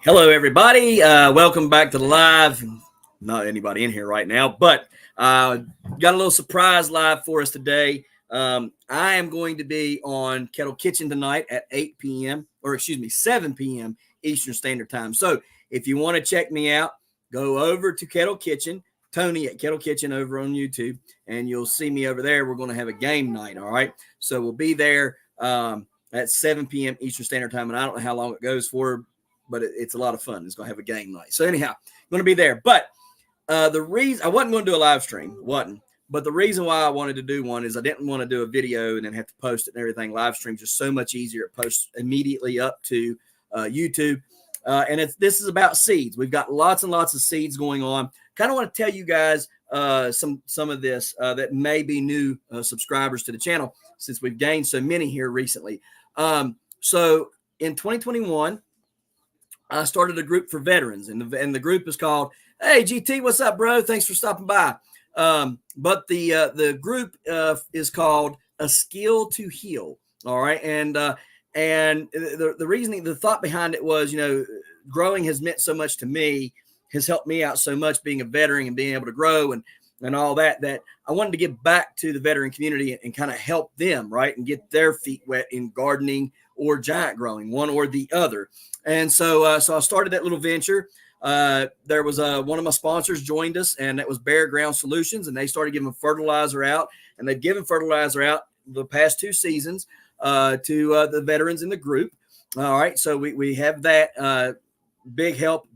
Hello, everybody. Welcome back to the live. Not anybody in here right now, but got a little surprise live for us today. I am going to be on Kettle Kitchen tonight at 8 p.m. or excuse me, 7 p.m. Eastern Standard Time. So if you want to check me out, go over to Kettle Kitchen, Tony at Kettle Kitchen over on YouTube, and you'll see me over there. We're going to have a game night. All right. So we'll be there at 7 p.m. Eastern Standard Time. And I don't know how long it goes for, but it's a lot of fun. It's going to have a game night. So anyhow, I'm going to be there. But the reason I wasn't going to do a live stream, but the reason why I wanted to do one is I didn't want to do a video and then have to post it and everything. Live streams just so much easier. It posts immediately up to YouTube. And this is about seeds. We've got lots and lots of seeds going on. Kind of want to tell you guys some of this that may be new subscribers to the channel since we've gained so many here recently. So in 2021, I started a group for veterans, and the group is called, Hey, GT, what's up, bro? Thanks for stopping by. But the group is called A Skill to Heal. All right. And the reasoning, the thought behind it was, growing has meant so much to me, has helped me out so much being a veteran and being able to grow and all that I wanted to give back to the veteran community and kind of help them, right, and get their feet wet in gardening or giant growing, one or the other. And so I started that little venture. There was one of my sponsors joined us, and that was Bare Ground Solutions, and they started giving fertilizer out, and they've given fertilizer out the past 2 seasons to the veterans in the group. All right, so we have that big help.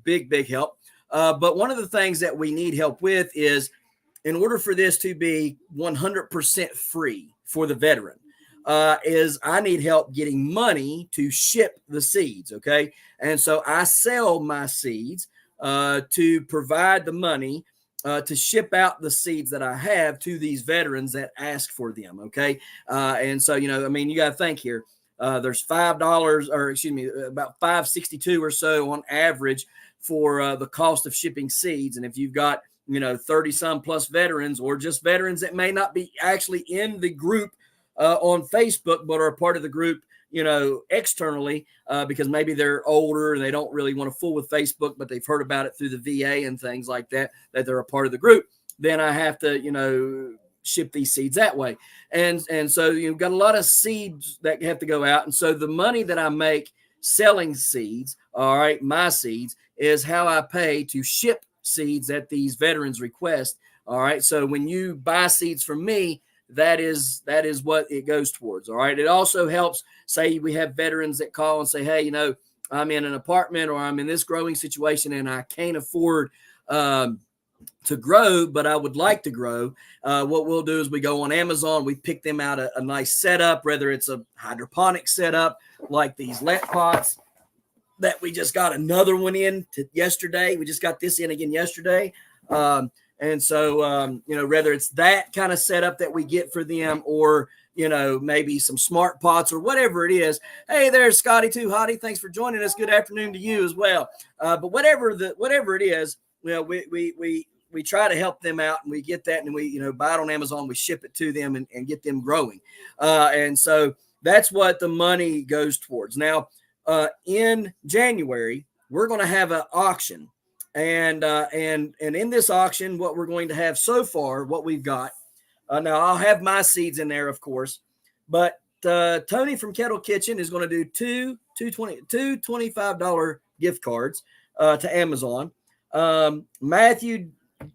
But one of the things that we need help with is, in order for this to be 100% free for the veteran, is I need help getting money to ship the seeds. Okay. And so I sell my seeds to provide the money to ship out the seeds that I have to these veterans that ask for them. Okay. And so, you got to think here. There's $5 or excuse me, about $5.62 or so on average for the cost of shipping seeds. And if you've got 30 some plus veterans, or just veterans that may not be actually in the group on Facebook, but are a part of the group, externally, because maybe they're older and they don't really want to fool with Facebook, but they've heard about it through the VA and things like that they're a part of the group, then I have to, ship these seeds that way. And so you've got a lot of seeds that have to go out. And so the money that I make selling seeds, all right, my seeds, is how I pay to ship seeds that these veterans request. All right. So when you buy seeds from me, that is what it goes towards. All right. It also helps. Say we have veterans that call and say, hey, I'm in an apartment or I'm in this growing situation and I can't afford to grow, but I would like to grow. What we'll do is we go on Amazon. We pick them out a nice setup, whether it's a hydroponic setup like these let pots that we just got another one in yesterday. We just got this in again yesterday. And so, whether it's that kind of setup that we get for them or, maybe some smart pots or whatever it is. Hey there, Scotty Too Hottie. Thanks for joining us. Good afternoon to you as well. But whatever it is, we try to help them out, and we get that, and we, buy it on Amazon. We ship it to them and get them growing. And so that's what the money goes towards. Now, in January, we're going to have an auction, and in this auction, what we're going to have so far, what we've got, now I'll have my seeds in there, of course, but Tony from Kettle Kitchen is going to do two $25 gift cards to Amazon. Matthew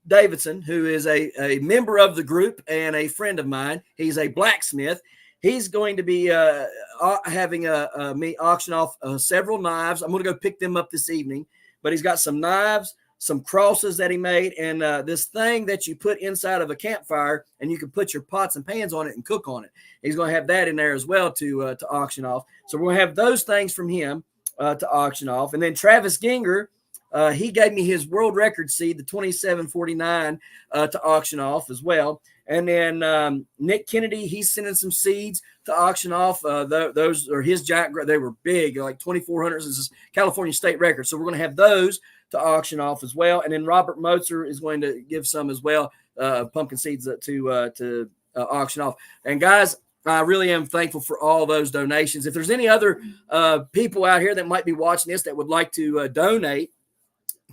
Davidson, who is a member of the group and a friend of mine, he's a blacksmith. He's going to be having me auction off several knives. I'm going to go pick them up this evening. But he's got some knives, some crosses that he made, and this thing that you put inside of a campfire, and you can put your pots and pans on it and cook on it. He's going to have that in there as well to auction off. So we're going to have those things from him to auction off. And then Travis Ginger, he gave me his world record seed, the 2749, to auction off as well. And then Nick Kennedy, he's sending some seeds to auction off. Those are his giant. They were big, like 2,400. This is California state record. So we're going to have those to auction off as well. And then Robert Motzer is going to give some as well, pumpkin seeds to auction off. And guys, I really am thankful for all those donations. If there's any other people out here that might be watching this that would like to donate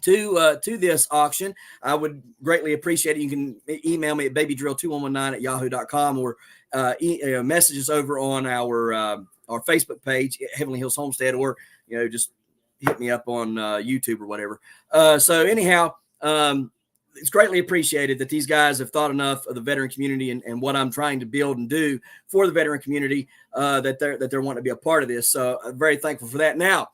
to this auction, I would greatly appreciate it. You can email me at babydrill2119@yahoo.com or message us over on our Facebook page, Heavenly Hills Homestead, or just hit me up on YouTube or whatever. So anyhow, it's greatly appreciated that these guys have thought enough of the veteran community and what I'm trying to build and do for the veteran community that they're wanting to be a part of this. So I'm very thankful for that. Now,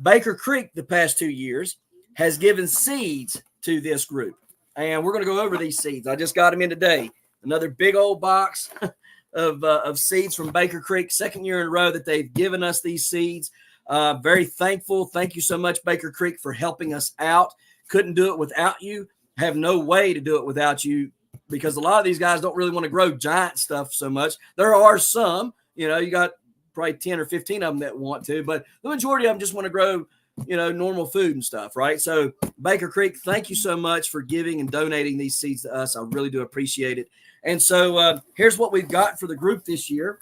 Baker Creek the past 2 years has given seeds to this group, and we're going to go over these seeds. I just got them in today. Another big old box of seeds from Baker Creek, second year in a row that they've given us these seeds. Very thankful. Thank you so much, Baker Creek, for helping us out. Couldn't do it without you. Have no way to do it without you, because a lot of these guys don't really want to grow giant stuff so much. There are some, you got probably 10 or 15 of them that want to, but the majority of them just want to grow normal food and stuff, right? So Baker Creek, thank you so much for giving and donating these seeds to us. I really do appreciate it. And so here's what we've got for the group this year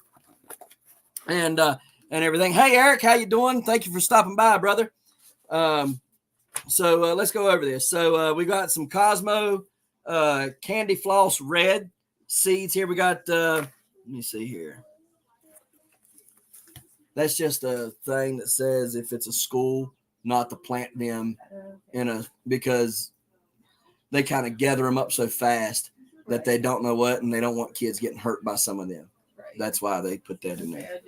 and everything. Hey, Eric, how you doing? Thank you for stopping by, brother. So let's go over this. So we got some Cosmo Candy Floss Red seeds here. We got, let me see here. That's just a thing that says if it's a school, not to plant them because they kind of gather them up so fast that they don't know what, and they don't want kids getting hurt by some of them. Right. That's why they put that in there.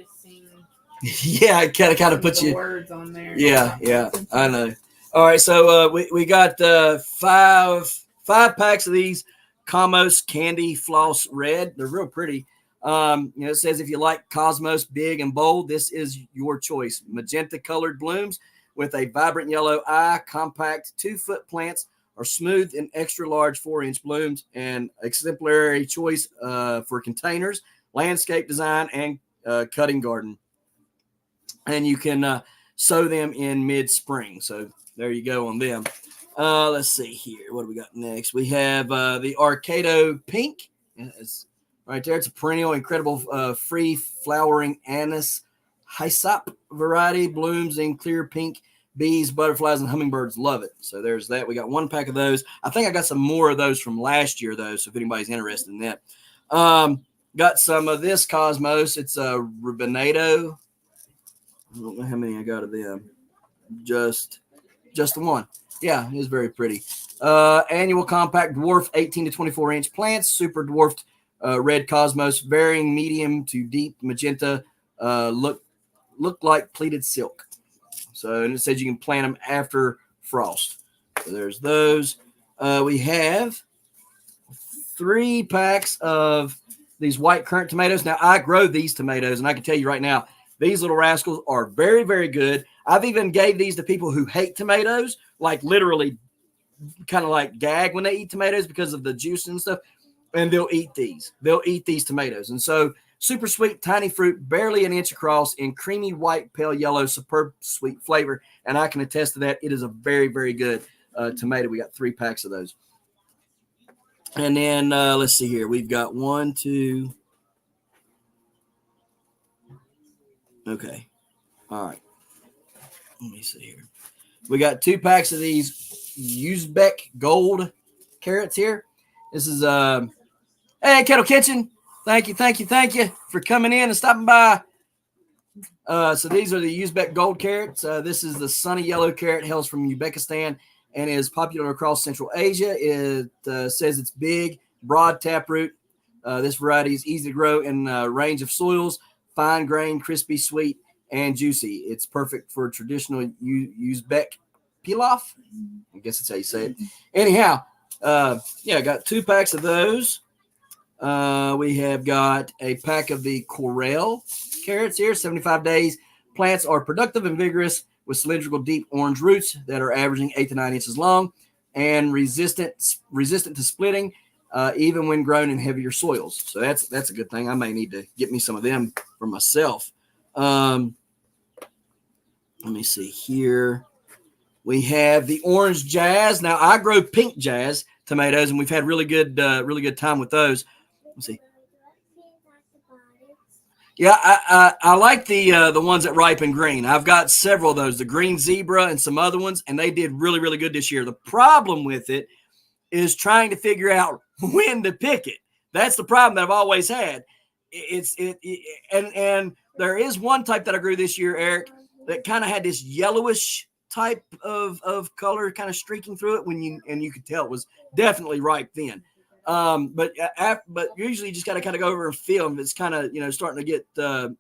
Yeah, it kind of puts you words on there. Yeah, I know. All right, so we got five packs of these Cosmos Candy Floss Red. They're real pretty. It says if you like Cosmos big and bold, this is your choice. Magenta colored blooms with a vibrant yellow eye, compact 2-foot plants are smooth and extra large 4-inch blooms, and exemplary choice for containers, landscape design, and cutting garden. And you can sow them in mid-spring. So there you go on them. Let's see here. What do we got next? We have the Arcado Pink. It's right there. It's a perennial, incredible, free flowering anise hyssop variety. Blooms in clear pink. Bees, butterflies, and hummingbirds love it. So there's that. We got 1 pack of those. I think I got some more of those from last year, though, so if anybody's interested in that. Got some of this Cosmos. It's a Rubinado. I don't know how many I got of them. Just the one. Yeah, it is very pretty. Annual compact dwarf 18 to 24-inch plants. Super dwarfed red Cosmos, varying medium to deep magenta. Look like pleated silk. So, and it says you can plant them after frost. So there's those. We have 3 packs of these white currant tomatoes. Now, I grow these tomatoes, and I can tell you right now, these little rascals are very, very good. I've even gave these to people who hate tomatoes, like literally kind of like gag when they eat tomatoes because of the juice and stuff, and they'll eat these. They'll eat these tomatoes. And so super sweet, tiny fruit, barely an inch across, in creamy white, pale yellow, superb sweet flavor. And I can attest to that. It is a very, very good tomato. We got 3 packs of those. And then let's see here. We've got 1, 2. Okay. All right. Let me see here. We got 2 packs of these Uzbek Gold carrots here. This is hey, Kettle Kitchen. Thank you for coming in and stopping by. So these are the Uzbek Gold carrots. This is the sunny yellow carrot, hails from Uzbekistan and is popular across Central Asia. It says it's big, broad taproot. This variety is easy to grow in a range of soils, fine grain, crispy, sweet, and juicy. It's perfect for traditional Uzbek pilaf. I guess that's how you say it. Anyhow, I got 2 packs of those. We have got a pack of the Corel carrots here, 75 days. Plants are productive and vigorous with cylindrical deep orange roots that are averaging 8 to 9 inches long and resistant to splitting, even when grown in heavier soils. So that's a good thing. I may need to get me some of them for myself. Let me see here. We have the Orange Jazz. Now, I grow Pink Jazz tomatoes, and we've had really good time with those. Let's see. Yeah, I like the ones that ripen green. I've got several of those, the green zebra and some other ones, and they did really, really good this year. The problem with it is trying to figure out when to pick it. That's the problem that I've always had. And there is one type that I grew this year, Eric, that kind of had this yellowish type of color kind of streaking through it you could tell it was definitely ripe then. But usually you just got to kind of go over and feel them. If it's kind of, starting to get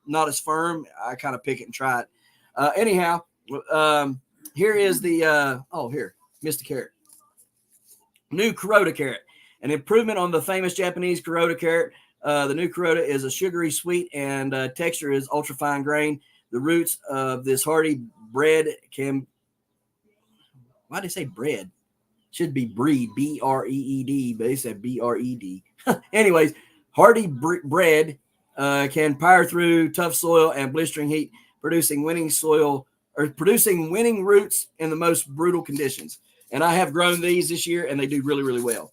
not as firm, I kind of pick it and try it. Anyhow, here is the, here, missed a carrot. New Kuroda carrot, an improvement on the famous Japanese Kuroda carrot. The new Kuroda is a sugary sweet and texture is ultra fine grain. The roots of this hardy bread can, why did they say bread? Should be breed, B-R-E-E-D, but they said B-R-E-D. Anyways, hardy bread can power through tough soil and blistering heat, producing winning roots in the most brutal conditions. And I have grown these this year, and they do really, really well.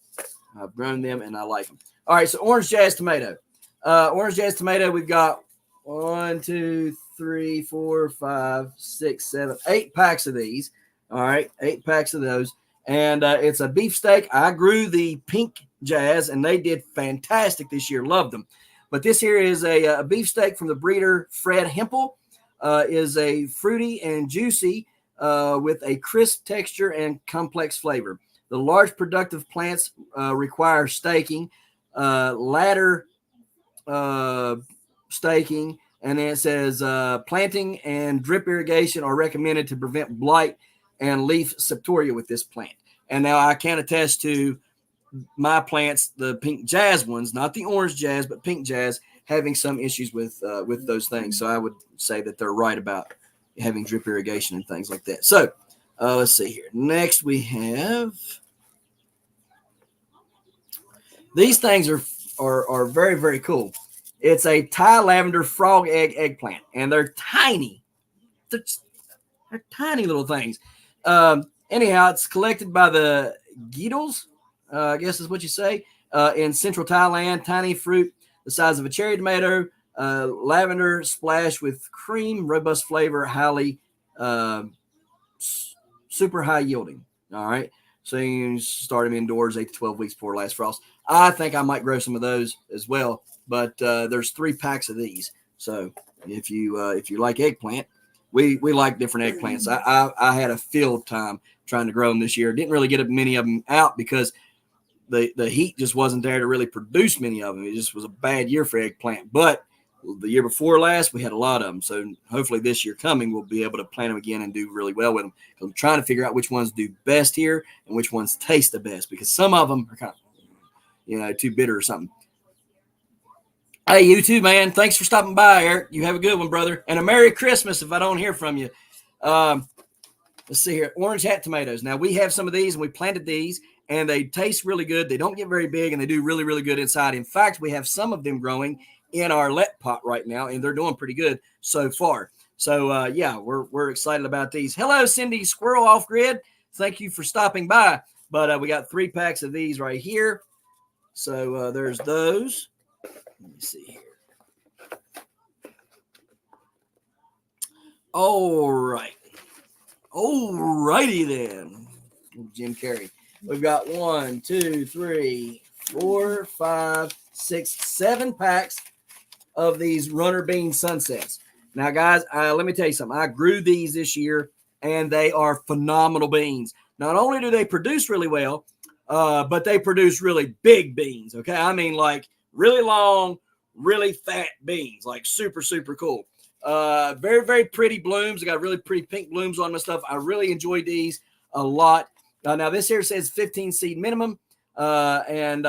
I've grown them, and I like them. All right, so orange jazz tomato. Orange jazz tomato, we've got 1, 2, 3, 4, 5, 6, 7, 8 packs of these. All right, 8 packs of those. And it's a beefsteak. I grew the pink jazz, and they did fantastic this year. Loved them. But this here is a beefsteak from the breeder Fred Hempel. Is a fruity and juicy with a crisp texture and complex flavor. The large productive plants require staking, ladder staking, and then it says planting and drip irrigation are recommended to prevent blight and leaf septoria with this plant. And now I can attest to my plants, the pink jazz ones, not the orange jazz, but pink jazz, having some issues with those things. So I would say that they're right about having drip irrigation and things like that. So let's see here. Next we have these things are very, very cool. It's a Thai lavender frog egg eggplant, and they're tiny. They're tiny little things. Anyhow, it's collected by the Geetles, I guess is what you say, in central Thailand. Tiny fruit the size of a cherry tomato, lavender splash with cream, robust flavor, highly super high yielding. All right. So you start them indoors 8 to 12 weeks before last frost. I think I might grow some of those as well, but there's 3 packs of these. So if you like eggplant, we like different eggplants. I had a field time trying to grow them this year. Didn't really get many of them out because the heat just wasn't there to really produce many of them. It just was a bad year for eggplant. But the year before last, we had a lot of them. So hopefully this year coming, we'll be able to plant them again and do really well with them. I'm trying to figure out which ones do best here and which ones taste the best, because some of them are kind of, too bitter or something. Hey, you too, man. Thanks for stopping by, Eric. You have a good one, brother. And a Merry Christmas if I don't hear from you. Let's see here. Orange hat tomatoes. Now, we have some of these, and we planted these, and they taste really good. They don't get very big, and they do really, really good inside. In fact, we have some of them growing in our let pot right now, and they're doing pretty good so far. So, yeah, we're excited about these. Hello, Cindy Squirrel Off Grid. Thank you for stopping by. But we got 3 packs of these right here. So there's those. Let me see here. All right. All righty then. Jim Carrey. We've got 1, 2, 3, 4, 5, 6, 7 packs of these runner bean sunsets. Now, guys, let me tell you something. I grew these this year, and they are phenomenal beans. Not only do they produce really well, but they produce really big beans. Okay, I mean like really long, really fat beans, like super, super cool. Very, very pretty blooms. I got really pretty pink blooms on my stuff. I really enjoy these a lot. Now this here says 15 seed minimum, and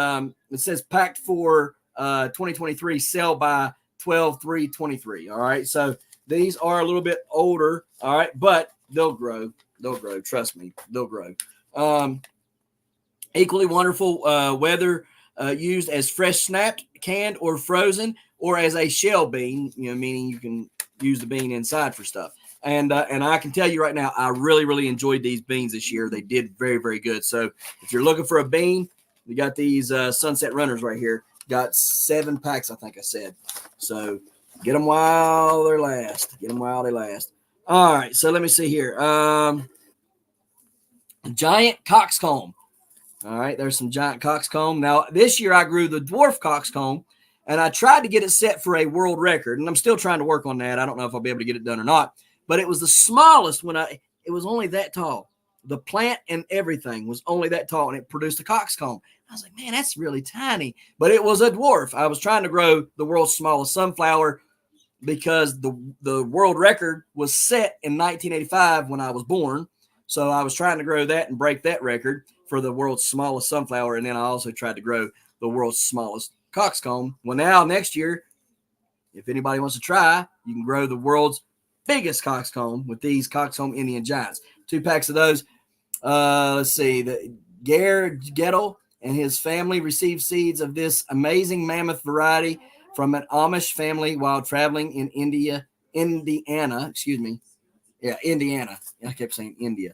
it says packed for 2023, sell by 12/3/23. All right, so these are a little bit older. All right, but they'll grow. They'll grow. Trust me, they'll grow. Equally wonderful whether used as fresh snapped, canned, or frozen, or as a shell bean. Meaning you can use the bean inside for stuff. And I can tell you right now, I really, really enjoyed these beans this year. They did very, very good. So if you're looking for a bean, we got these Sunset Runners right here. Got 7 packs, I think I said. So Get them while they last. Get them while they last. All right, so let me see here. Giant coxcomb. All right, there's some giant coxcomb. Now, this year I grew the dwarf coxcomb, and I tried to get it set for a world record, and I'm still trying to work on that. I don't know if I'll be able to get it done or not, but it was the smallest it was only that tall. The plant and everything was only that tall, and it produced a coxcomb. I was like, man, that's really tiny, but it was a dwarf. I was trying to grow the world's smallest sunflower because the world record was set in 1985 when I was born. So I was trying to grow that and break that record for the world's smallest sunflower. And then I also tried to grow the world's smallest coxcomb. Well, now next year, if anybody wants to try, you can grow the world's biggest coxcomb with these coxcomb Indian giants. 2 packs of those. Let's see. The Gare Gettle and his family received seeds of this amazing mammoth variety from an Amish family while traveling in Indiana. Excuse me. Yeah, Indiana. I kept saying India.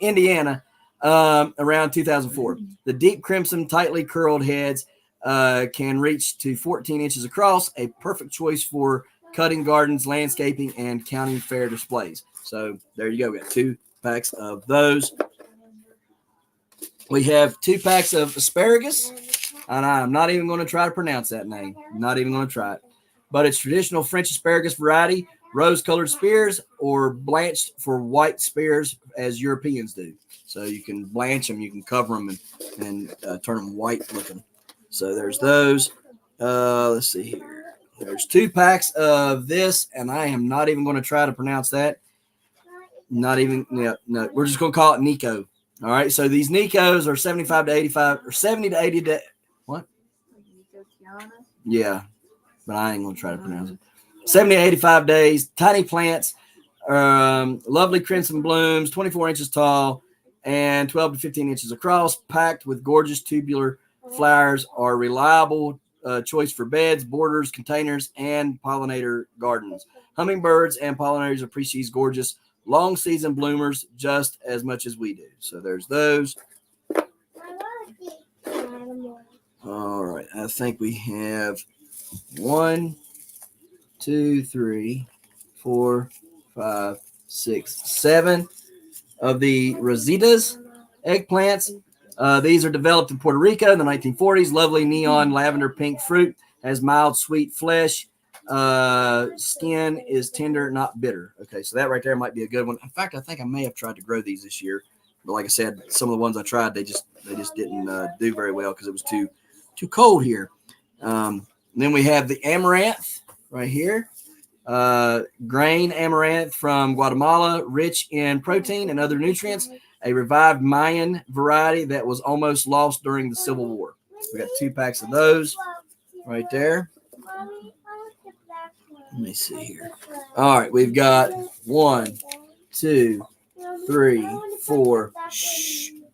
Indiana, around 2004. The deep crimson, tightly curled heads can reach to 14 inches across, a perfect choice for cutting gardens, landscaping, and county fair displays. So there you go. We got 2 packs of those. We have 2 packs of asparagus, and I'm not even going to try to pronounce that name. I'm not even going to try it. But it's traditional French asparagus variety, rose-colored spears, or blanched for white spears as Europeans do. So you can blanch them, you can cover them, and turn them white looking. So there's those. Let's see here. There's 2 packs of this, and I am not even going to try to pronounce that. Not even, no. We're just going to call it Nico. All right, so these Nicos are 75 to 85, or 70 to 80 to, what? Yeah, but I ain't going to try to pronounce it. 70 to 85 days, tiny plants, lovely crimson blooms, 24 inches tall, and 12 to 15 inches across, packed with gorgeous tubular flowers, are reliable choice for beds, borders, containers, and pollinator gardens. Hummingbirds and pollinators appreciate these gorgeous long season bloomers just as much as we do. So there's those. All right, I think we have 1, 2, 3, 4, 5, 6, 7 of the Rositas eggplants. These are developed in Puerto Rico in the 1940s. Lovely neon lavender pink fruit, has mild sweet flesh. Skin is tender, not bitter. Okay, so that right there might be a good one. In fact, I think I may have tried to grow these this year, but like I said, some of the ones I tried, they just didn't do very well because it was too cold here. Then we have the amaranth right here. Grain amaranth from Guatemala, rich in protein and other nutrients. A revived Mayan variety that was almost lost during the Civil War. We got 2 packs of those right there. Let me see here. All right, we've got 1, 2, 3, 4,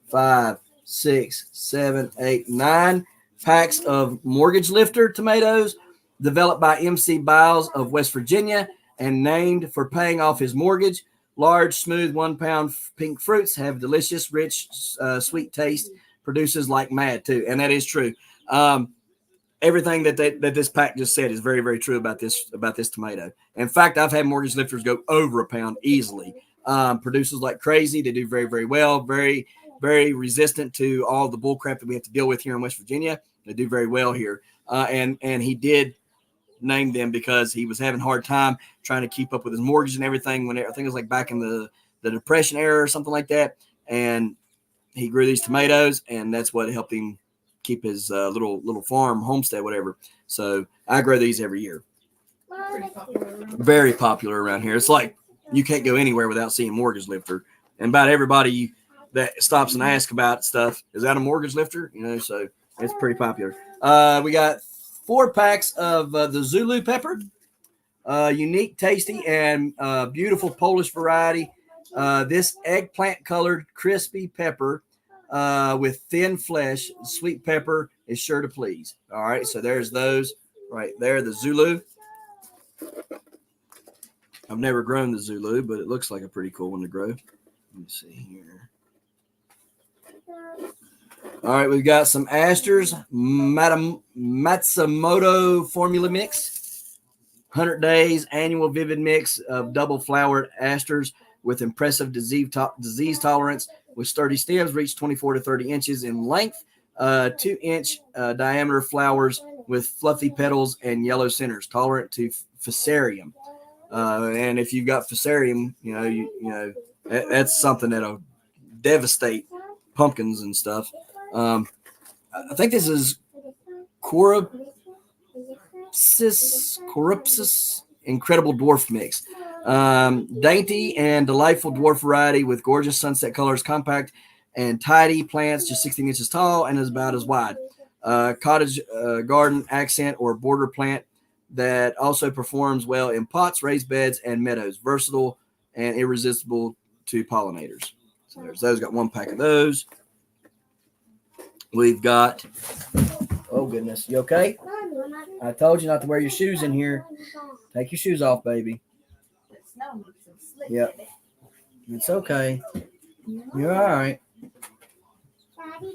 5, 6, 7, 8, 9 packs of Mortgage Lifter tomatoes developed by MC Biles of West Virginia and named for paying off his mortgage. Large, smooth, 1-pound pink fruits have delicious, rich, sweet taste. Produces like mad too, and that is true. Everything that this pack just said is very, very true about this tomato. In fact, I've had Mortgage Lifters go over a pound easily. Produces like crazy. They do very, very well. Very, very resistant to all the bull crap that we have to deal with here in West Virginia. They do very well here. And he did name them because he was having a hard time trying to keep up with his mortgage and everything. When I think it was like back in the Depression era or something like that. And he grew these tomatoes, and that's what helped him keep his little farm, homestead, whatever. So I grow these every year. Very popular around here. It's like you can't go anywhere without seeing Mortgage Lifter. And about everybody that stops and asks about stuff, is that a Mortgage Lifter? So it's pretty popular. We got 4 packs of the Zulu pepper. Unique, tasty, and beautiful Polish variety. This eggplant-colored crispy pepper with thin flesh, sweet pepper is sure to please. All right, so there's those right there, the Zulu. I've never grown the Zulu, but it looks like a pretty cool one to grow. Let me see here. All right, we've got some Asters Matsumoto formula mix. 100 days annual vivid mix of double flowered asters with impressive disease tolerance, with sturdy stems reach 24 to 30 inches in length, 2-inch diameter flowers with fluffy petals and yellow centers, tolerant to fusarium. And if you've got fusarium, you know that's something that'll devastate pumpkins and stuff. I think this is Corypsis incredible dwarf mix. Dainty and delightful dwarf variety with gorgeous sunset colors, compact and tidy plants, just 16 inches tall and is about as wide. Cottage garden accent or border plant that also performs well in pots, raised beds, and meadows. Versatile and irresistible to pollinators. So there's those. Got one pack of those. We've got, oh goodness, you okay? I told you not to wear your shoes in here. Take your shoes off, baby. Yep. It's okay. You're all right.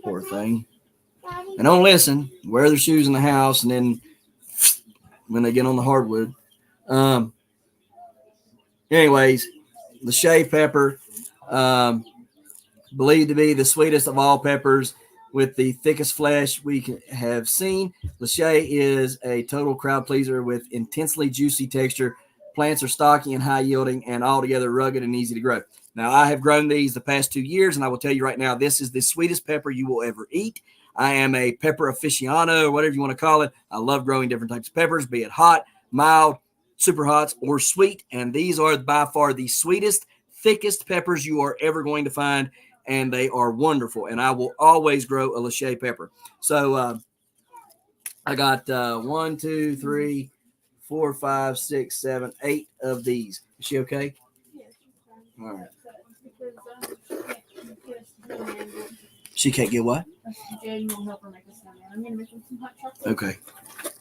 Poor thing. And don't listen. Wear their shoes in the house, and then when they get on the hardwood. Anyways, the shea pepper, believed to be the sweetest of all peppers with the thickest flesh we have seen. Lachey is a total crowd pleaser with intensely juicy texture. Plants are stocky and high yielding and altogether rugged and easy to grow. Now, I have grown these the past 2 years, and I will tell you right now, this is the sweetest pepper you will ever eat. I am a pepper aficionado, or whatever you want to call it. I love growing different types of peppers, be it hot, mild, super hot, or sweet. And these are by far the sweetest, thickest peppers you are ever going to find. And they are wonderful. And I will always grow a Lachey pepper. So I got 1, 2, 3, 4, 5, 6, 7, 8 of these. Is she okay? All right. She can't get what? Okay.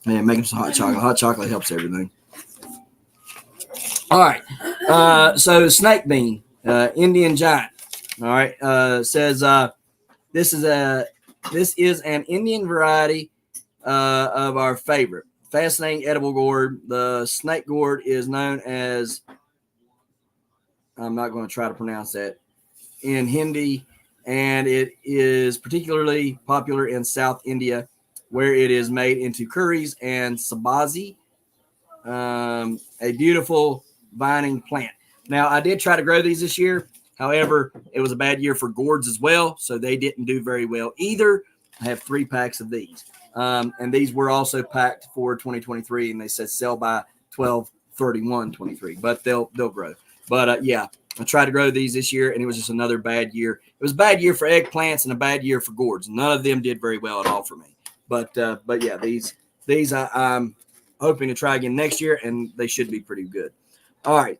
Yeah, making some hot chocolate. Hot chocolate helps everything. All right. So snake bean, Indian giant. All right. Says this is an Indian variety of our favorite. Fascinating edible gourd. The snake gourd is known as, I'm not going to try to pronounce that, in Hindi, and it is particularly popular in South India, where it is made into curries and sabzi, a beautiful vining plant. Now, I did try to grow these this year. However, it was a bad year for gourds as well, so they didn't do very well either. I have 3 packs of these, and these were also packed for 2023, and they said sell by 12/31/23, but they'll grow. But yeah, I tried to grow these this year, and it was just another bad year. It was a bad year for eggplants and a bad year for gourds. None of them did very well at all for me. But yeah, these I'm hoping to try again next year, and they should be pretty good. All right,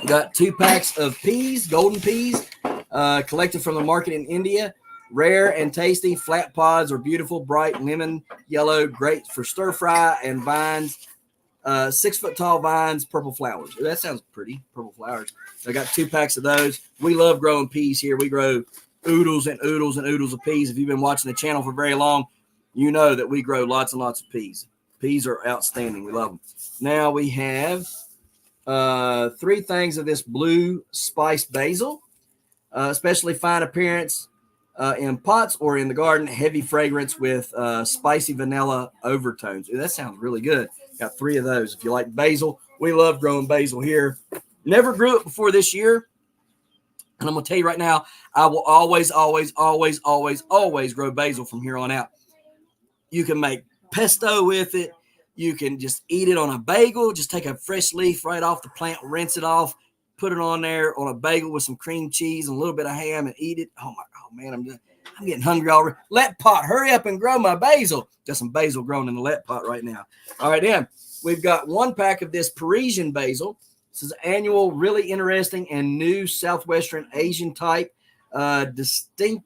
got 2 packs of peas, golden peas, collected from the market in India. Rare and tasty, flat pods are beautiful, bright lemon yellow, great for stir fry, and vines. 6-foot tall vines, purple flowers. Ooh, that sounds pretty. Purple flowers. I got 2 packs of those. We love growing peas here. We grow oodles and oodles and oodles of peas. If you've been watching the channel for very long, you know that we grow lots and lots of peas. Peas are outstanding. We love them. Now we have 3 things of this blue spiced basil, especially fine appearance in pots or in the garden, heavy fragrance with spicy vanilla overtones. Ooh, that sounds really good. Got 3 of those. If you like basil, we love growing basil here. Never grew it before this year. And I'm going to tell you right now, I will always, always, always, always, always grow basil from here on out. You can make pesto with it. You can just eat it on a bagel. Just take a fresh leaf right off the plant, rinse it off, put it on there on a bagel with some cream cheese and a little bit of ham and eat it. Oh man, I'm getting hungry already. Let pot, hurry up and grow my basil. Got some basil growing in the let pot right now. All right, then we've got 1 pack of this Parisian basil. This is annual, really interesting and new Southwestern Asian type, distinctive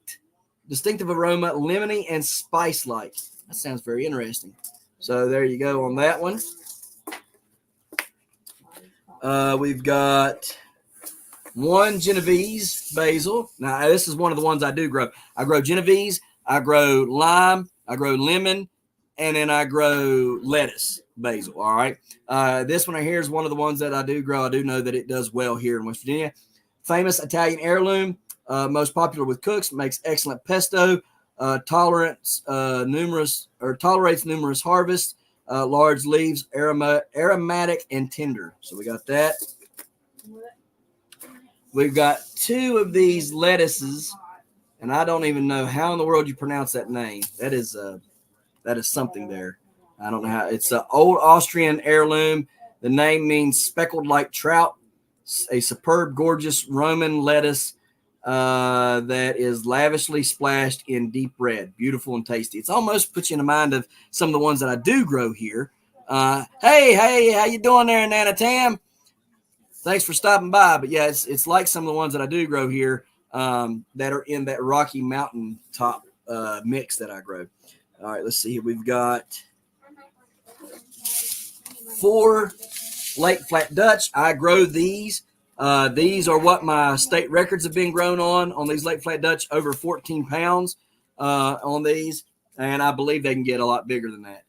aroma, lemony and spice-like. That sounds very interesting. So there you go on that one. We've got 1 Genovese basil. Now, this is one of the ones I do grow. I grow Genovese, I grow lime, I grow lemon, and then I grow lettuce. basil. All right. This one right here is one of the ones that I do grow. I do know that it does well here in West Virginia. Famous Italian heirloom, most popular with cooks, makes excellent pesto. Tolerates numerous harvests. Large leaves, aromatic and tender. So we got that. We've got two of these lettuces, and I don't even know how in the world you pronounce that name. That is something there. I don't know how. It's an old Austrian heirloom. The name means speckled like trout. A superb, gorgeous Roman lettuce that is lavishly splashed in deep red. Beautiful and tasty. It's almost puts you in the mind of some of the ones that I do grow here. Hey, how you doing there, Nana Tam? Thanks for stopping by. But yeah, it's like some of the ones that I do grow here that are in that Rocky Mountain top mix that I grow. All right, let's see here. We've got 4 Lake Flat Dutch. I grow these. These are what my state records have been grown on these Lake Flat Dutch, over 14 pounds on these. And I believe they can get a lot bigger than that.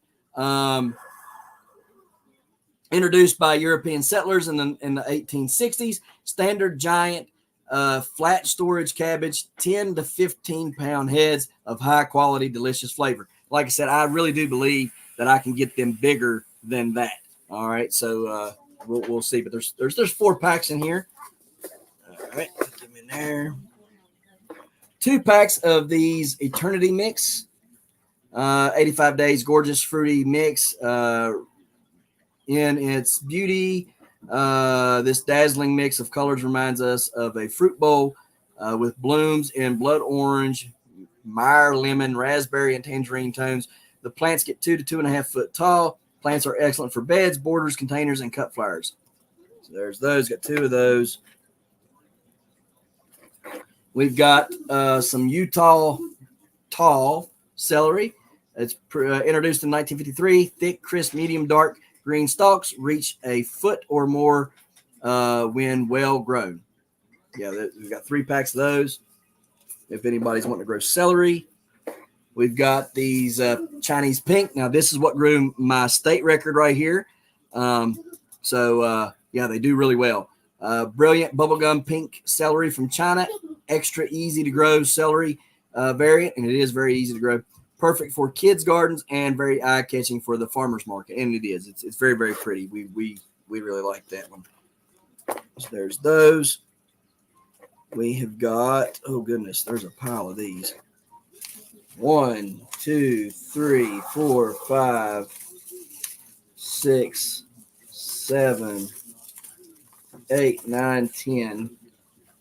Introduced by European settlers in the 1860s, standard giant flat storage cabbage, 10 to 15 pound heads of high quality, delicious flavor. Like I said, I really do believe that I can get them bigger than that. All right, so we'll see. But there's 4 packs in here. All right, put them in there. 2 packs of these Eternity Mix, 85 days, gorgeous fruity mix. In its beauty, this dazzling mix of colors reminds us of a fruit bowl with blooms in blood orange, Meyer lemon, raspberry, and tangerine tones. The plants get 2 to 2.5 foot tall. Plants are excellent for beds, borders, containers, and cut flowers. So there's those. Got 2 of those. We've got some Utah tall celery. It's introduced in 1953. Thick, crisp, medium dark green stalks reach a foot or more when well grown. Yeah, we've got 3 packs of those. If anybody's wanting to grow celery, we've got these Chinese pink. Now, this is what grew my state record right here. So they do really well. Brilliant bubblegum pink celery from China. Extra easy to grow celery variant, and it is very easy to grow. Perfect for kids' gardens and very eye-catching for the farmer's market. And it is. It's very, very pretty. We really like that one. So there's those. We have got, oh goodness, there's a pile of these. 1, 2, 3, 4, 5, 6, 7, 8, 9, 10.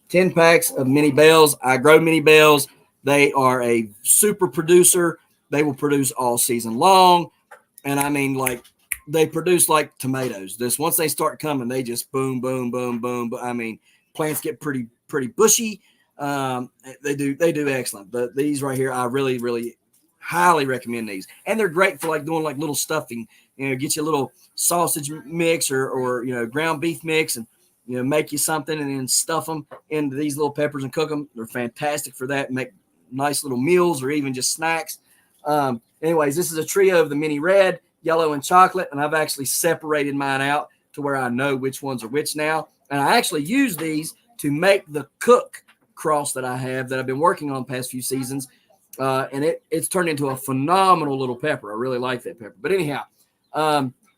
10 packs of mini bells. I grow mini bells. They are a super producer. They will produce all season long. And I mean, like, they produce like tomatoes. Once they start coming, they just boom, boom, boom, boom. But I mean, plants get pretty bushy. They do excellent. But these right here, I really, really highly recommend these. And they're great for like doing like little stuffing. Get you a little sausage mix or ground beef mix and make you something and then stuff them into these little peppers and cook them. They're fantastic for that. Make nice little meals or even just snacks. Anyways, this is a trio of the mini red, yellow, and chocolate, and I've actually separated mine out to where I know which ones are which now. And I actually use these to make the cook cross that I have that I've been working on the past few seasons. And it's turned into a phenomenal little pepper. I really like that pepper. But anyhow,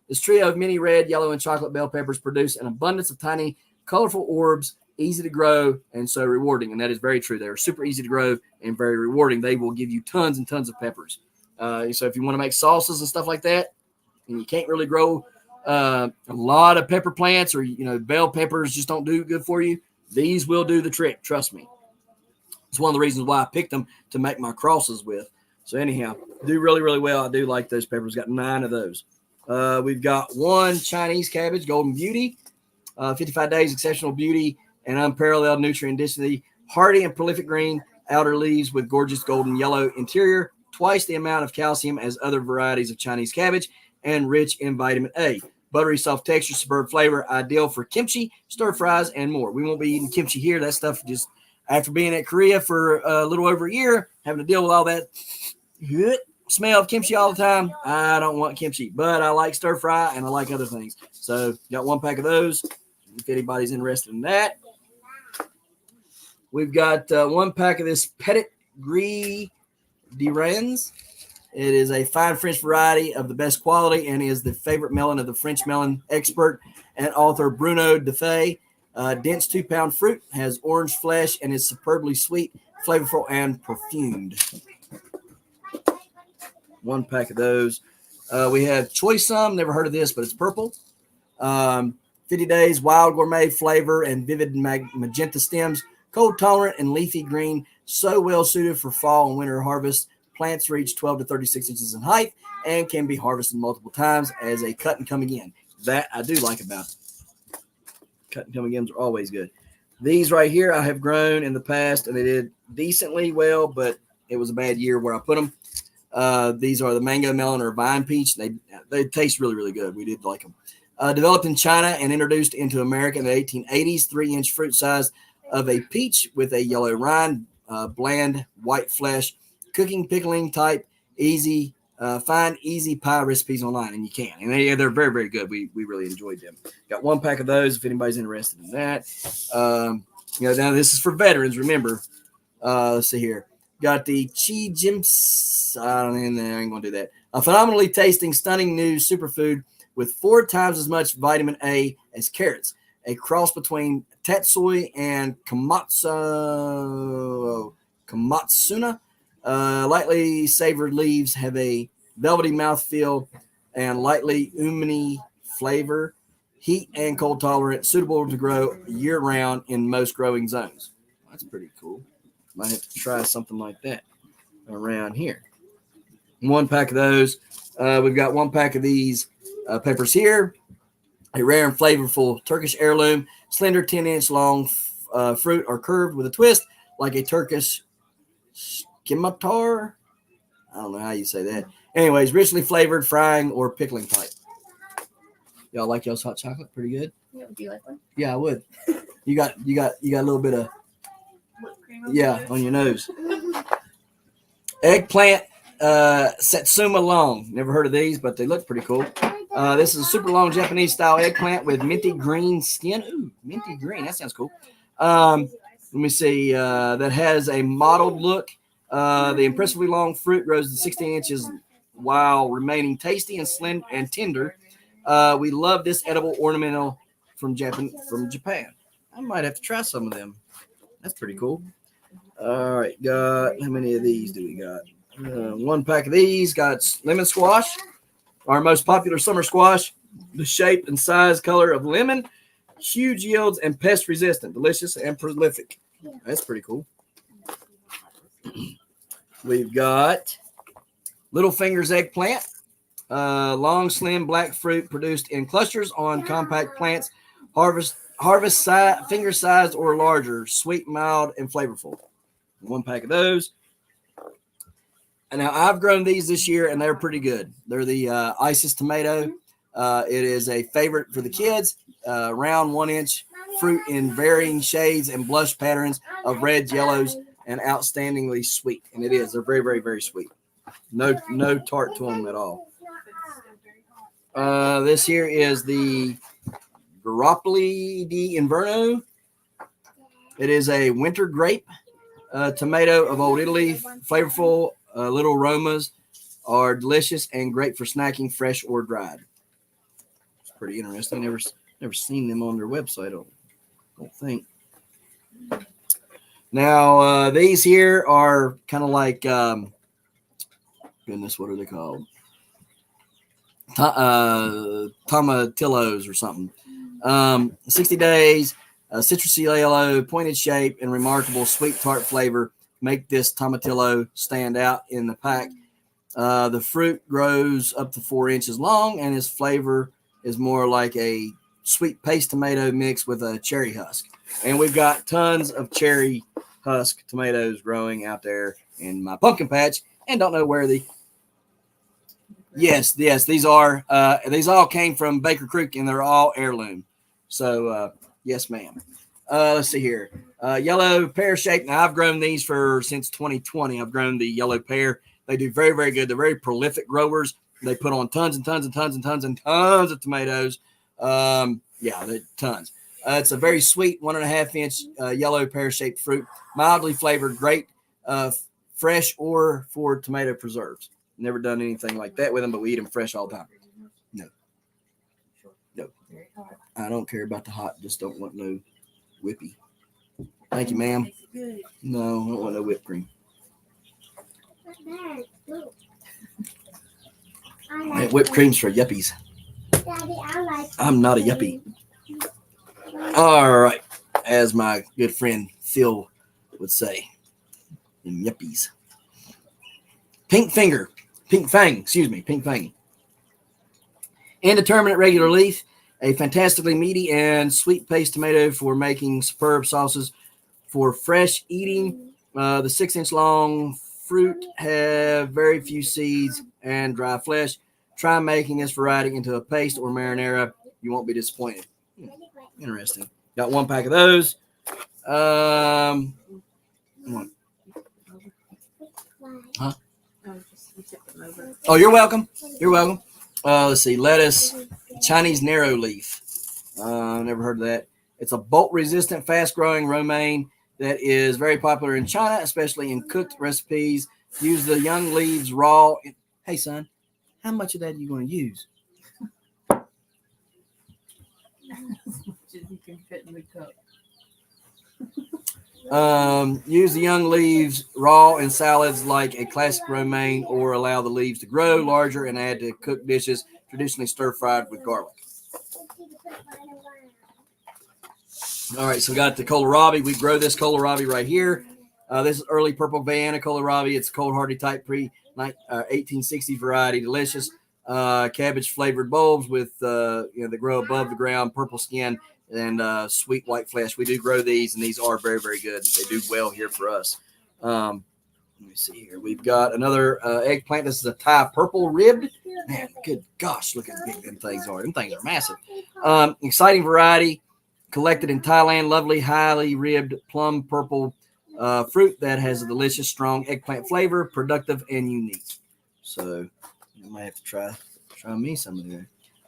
this trio of mini red, yellow, and chocolate bell peppers produce an abundance of tiny, colorful orbs, easy to grow, and so rewarding. And that is very true. They're super easy to grow and very rewarding. They will give you tons and tons of peppers. So if you want to make salsas and stuff like that, and you can't really grow a lot of pepper plants or, bell peppers just don't do good for you, these will do the trick. Trust me. It's one of the reasons why I picked them to make my crosses with. So anyhow, do really, really well. I do like those peppers. Got 9 of those. We've got 1 Chinese cabbage, Golden Beauty, 55 days, exceptional beauty and unparalleled nutrient density, hardy and prolific green, outer leaves with gorgeous golden yellow interior, twice the amount of calcium as other varieties of Chinese cabbage, and rich in vitamin A. Buttery, soft texture, superb flavor, ideal for kimchi, stir fries, and more. We won't be eating kimchi here. That stuff after being at Korea for a little over a year, having to deal with all that smell of kimchi all the time. I don't want kimchi, but I like stir fry and I like other things. So got 1 pack of those. If anybody's interested in that, we've got 1 pack of this Petit Gris de Rennes. It is a fine French variety of the best quality and is the favorite melon of the French melon expert and author Bruno Defay. Dense 2-pound fruit, has orange flesh, and is superbly sweet, flavorful, and perfumed. 1 pack of those. We have Choice Sum. Never heard of this, but it's purple. 50 days, wild gourmet flavor and vivid magenta stems. Cold tolerant and leafy green. So well suited for fall and winter harvest. Plants reach 12 to 36 inches in height and can be harvested multiple times as a cut and come again. That I do like about it. Cut and come agains are always good. These right here I have grown in the past and they did decently well, but it was a bad year where I put them. These are the mango melon or vine peach. They taste really, really good. We did like them. Developed in China and introduced into America in the 1880s, 3-inch fruit size of a peach with a yellow rind, bland white flesh, cooking, pickling type, easy. Find easy pie recipes online, and you can. And they're very, very good. We really enjoyed them. Got 1 pack of those if anybody's interested in that. Now this is for veterans. Remember, let's see here. Got the Chi Jimps. I ain't going to do that. A phenomenally tasting, stunning new superfood with 4 times as much vitamin A as carrots. A cross between tatsoi and kamatsuna. Lightly savored leaves have a velvety mouthfeel and lightly umami flavor. Heat and cold tolerant, suitable to grow year-round in most growing zones. That's pretty cool. Might have to try something like that around here. 1 pack of those. We've got 1 pack of these peppers here. A rare and flavorful Turkish heirloom, slender 10-inch long fruit are curved with a twist like a Turkish scimitar. I don't know how you say that. Anyways, richly flavored, frying, or pickling type. Y'all like y'all's hot chocolate? Pretty good. Yeah, would you like one? Yeah, I would. You got a little bit of on your nose. Eggplant Satsuma long. Never heard of these, but they look pretty cool. This is a super long Japanese style eggplant with minty green skin. Ooh, minty green. That sounds cool. Let me see. That has a mottled look. The impressively long fruit grows to 16 inches while remaining tasty and slim and tender. We love this edible ornamental from Japan. I might have to try some of them. That's pretty cool. All right, got how many of these do we got? 1 pack of these. Got lemon squash, our most popular summer squash. The shape and size, color of lemon, huge yields and pest resistant, delicious and prolific. That's pretty cool. We've got Little Fingers eggplant, long, slim, black fruit produced in clusters on compact plants. Harvest finger sized or larger, sweet, mild, and flavorful. 1 pack of those. And now I've grown these this year, and they're pretty good. They're the Isis tomato. It is a favorite for the kids. Round 1-inch fruit in varying shades and blush patterns of reds, yellows, and outstandingly sweet. And it is. They're very, very, very sweet. No tart to them at all. This here is the Garopoli di Inverno. It is a winter grape tomato of Old Italy. Flavorful little aromas are delicious and great for snacking, fresh or dried. It's pretty interesting. Never seen them on their website. I don't think. Now these here are kind of like goodness, what are they called? Tomatillos or something. 60 days, citrusy yellow, pointed shape, and remarkable sweet tart flavor make this tomatillo stand out in the pack. The fruit grows up to 4 inches long, and its flavor is more like a sweet paste tomato mixed with a cherry husk. And we've got tons of cherry husk tomatoes growing out there in my pumpkin patch, and don't know where Yes, these are. These all came from Baker Creek, and they're all heirloom. So, yes, ma'am. Let's see here. Yellow pear shape. Now, I've grown these since 2020. I've grown the yellow pear. They do very, very good. They're very prolific growers. They put on tons and tons and tons and tons and tons of tomatoes. Tons. It's a very sweet 1.5-inch yellow pear-shaped fruit, mildly flavored, great fresh or for tomato preserves. Never done anything like that with them, but we eat them fresh all the time. No. I don't care about the hot. Just don't want no whippy. Thank you, ma'am. No, I don't want no whipped cream. Man, whipped cream's for yuppies. I'm not a yuppie. All right, as my good friend Phil would say, yuppies. Pink fang. Indeterminate regular leaf, a fantastically meaty and sweet paste tomato for making superb sauces for fresh eating. The 6-inch long fruit have very few seeds and dry flesh. Try making this variety into a paste or marinara. You won't be disappointed. Interesting. Got 1 pack of those. Huh? Oh, you're welcome. You're welcome. Let's see. Lettuce, Chinese narrow leaf. Never heard of that. It's a bolt-resistant, fast-growing romaine that is very popular in China, especially in cooked recipes. Use the young leaves raw. Hey, son, how much of that are you going to use? You can fit in the cup. Use the young leaves raw in salads like a classic romaine, or allow the leaves to grow larger and add to cooked dishes, traditionally stir-fried with garlic. All right, so we got the kohlrabi. We grow this kohlrabi right here. This is early purple Vienna kohlrabi. It's a cold hardy type pre-1860 variety. Delicious cabbage flavored bulbs with they grow above the ground, purple skin and sweet white flesh. We do grow these, and these are very, very good. They do well here for us. Let me see here. We've got another eggplant. This is a Thai purple ribbed. Man, good gosh, look how big them things are. Them things are massive. Exciting variety. Collected in Thailand, lovely, highly ribbed plum purple fruit that has a delicious, strong eggplant flavor, productive and unique. So I might have to try me some of that.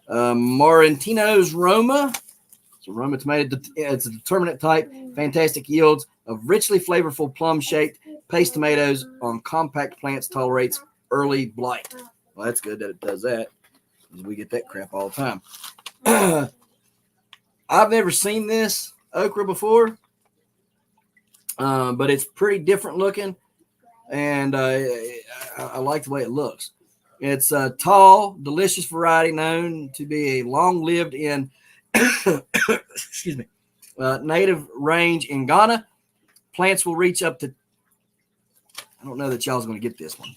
Marantino's Roma. It's a Roma tomato. It's a determinate type. Fantastic yields of richly flavorful plum-shaped paste tomatoes on compact plants. Tolerates early blight. Well, that's good that it does that, because we get that crap all the time. I've never seen this okra before, but it's pretty different looking, and I like the way it looks. It's a tall, delicious variety known to be a long-lived in excuse me, native range in Ghana. Plants will reach up to, I don't know that y'all's going to get this one.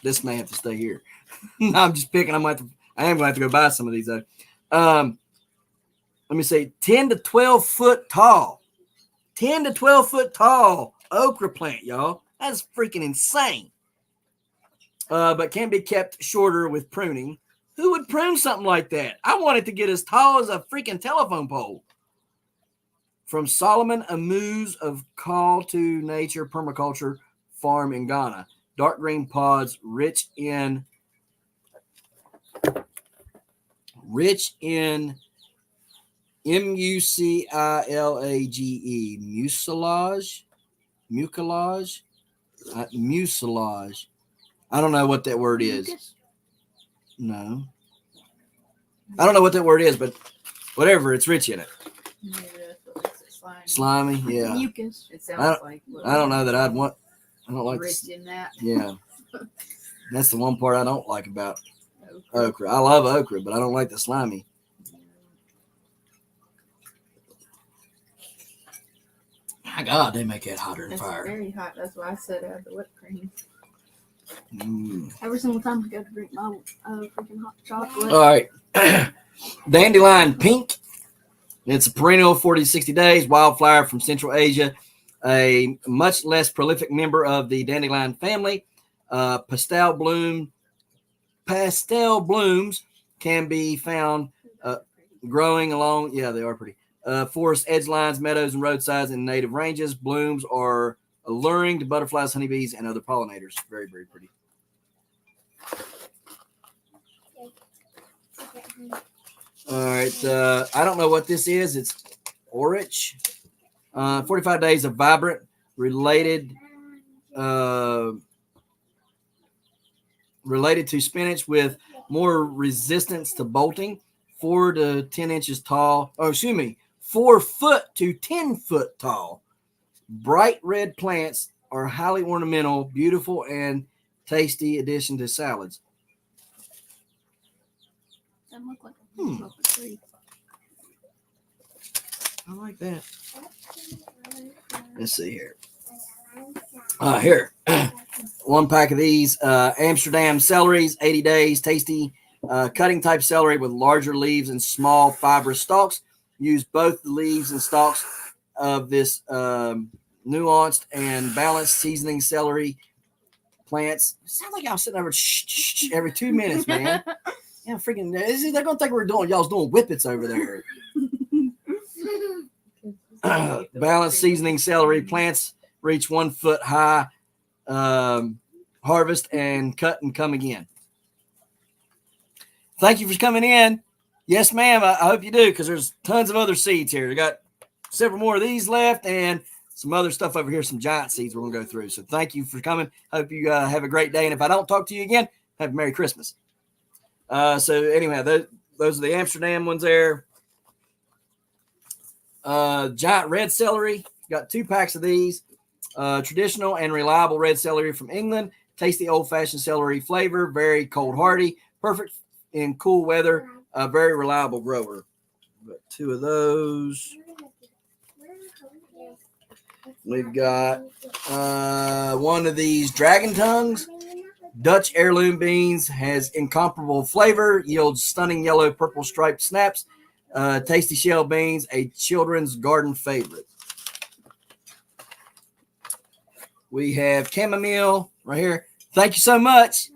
This may have to stay here. No, I'm just picking. I am going to have to go buy some of these though. Let me say 10 to 12 foot tall. 10 to 12 foot tall okra plant, y'all. That's freaking insane. But can be kept shorter with pruning. Who would prune something like that? I want it to get as tall as a freaking telephone pole. From Solomon Amuse of Call to Nature Permaculture Farm in Ghana. Dark green pods rich in mucilage, mucilage. I don't know what that word is. No. I don't know what that word is, but whatever, it's rich in it. Yeah, that's slimy, yeah. Mucus. It sounds like. I don't know that I'd want. I don't like rich in that. Yeah. That's the one part I don't like about okra. I love okra, but I don't like the slimy. My God, they make that hotter than fire. It's very hot. That's why I said add the whipped cream. Every single time I go to drink my freaking hot chocolate. All right. Dandelion pink. It's a perennial 40 to 60 days. Wildflower from Central Asia. A much less prolific member of the dandelion family. Pastel blooms can be found growing along. Yeah, they are pretty. Forest edge lines, meadows, and roadsides in native ranges. Blooms are alluring to butterflies, honeybees, and other pollinators. Very, very pretty. All right. I don't know what this is. It's Orich. 45 days of vibrant, related to spinach with more resistance to bolting. 4 to 10 inches tall. Oh, excuse me. 4 foot to 10 foot tall. Bright red plants are highly ornamental, beautiful, and tasty addition to salads. Doesn't look like a local tree. I like that. Let's see here. Here. 1 pack of these Amsterdam celeries, 80 days, tasty cutting type celery with larger leaves and small fibrous stalks. Use both the leaves and stalks of this nuanced and balanced seasoning celery plants. It sounds like I'm sitting over every 2 minutes, man. Yeah, freaking. They're gonna think y'all's doing whippets over there. Balanced seasoning celery plants reach 1 foot high. Harvest and cut and come again. Thank you for coming in. Yes, ma'am. I hope you do, because there's tons of other seeds here. We got several more of these left and some other stuff over here, some giant seeds we're going to go through. So thank you for coming. Hope you have a great day. And if I don't talk to you again, have a Merry Christmas. So anyway, those are the Amsterdam ones there. Giant red celery. Got 2 packs of these. Traditional and reliable red celery from England. Tasty old-fashioned celery flavor. Very cold hardy. Perfect in cool weather. A very reliable grower. Got 2 of those. We've got 1 of these dragon tongues. Dutch heirloom beans. Has incomparable flavor. Yields stunning yellow purple striped snaps. Tasty shell beans. A children's garden favorite. We have chamomile right here. Thank you so much.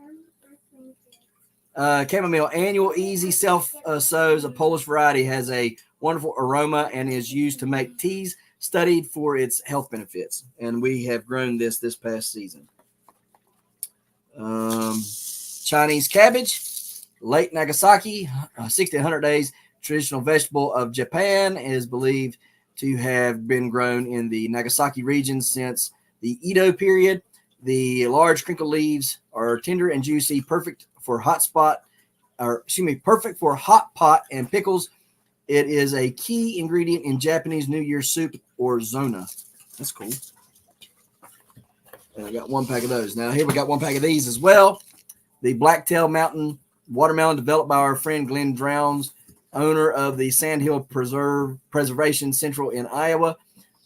Chamomile annual easy self sows, a Polish variety, has a wonderful aroma and is used to make teas, studied for its health benefits. And we have grown this past season. Chinese cabbage, Lake Nagasaki, 60 to 100 days, traditional vegetable of Japan, is believed to have been grown in the Nagasaki region since the Edo period. The large crinkled leaves are tender and juicy, perfect for hot pot and pickles. It is a key ingredient in Japanese New Year soup or zona. That's cool. And I got 1 pack of those. Now here we got 1 pack of these as well. The Blacktail Mountain watermelon, developed by our friend Glenn Drowns, owner of the Sandhill Preservation Central in Iowa.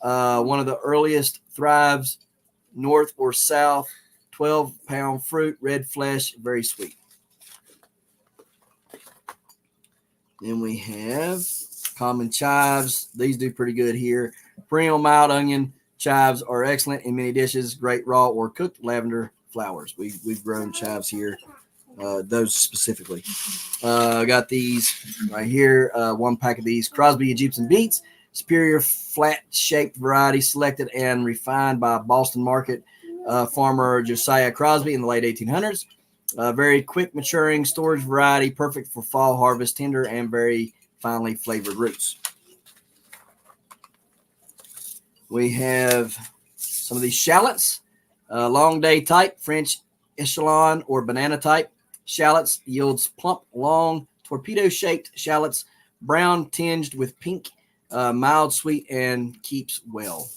One of the earliest, thrives north or south. 12-pound fruit, red flesh, very sweet. Then we have common chives. These do pretty good here. Perennial mild onion chives are excellent in many dishes. Great raw or cooked. Lavender flowers. We've grown chives here. Those specifically. Got these right here. 1 pack of these Crosby Egyptian beets. Superior flat-shaped variety, selected and refined by Boston market farmer Josiah Crosby in the late 1800s. Very quick maturing storage variety, perfect for fall harvest, tender and very finely flavored roots. We have some of these shallots, long day type, French echelon or banana type. Shallots yields plump, long, torpedo-shaped shallots, brown tinged with pink, mild, sweet, and keeps well.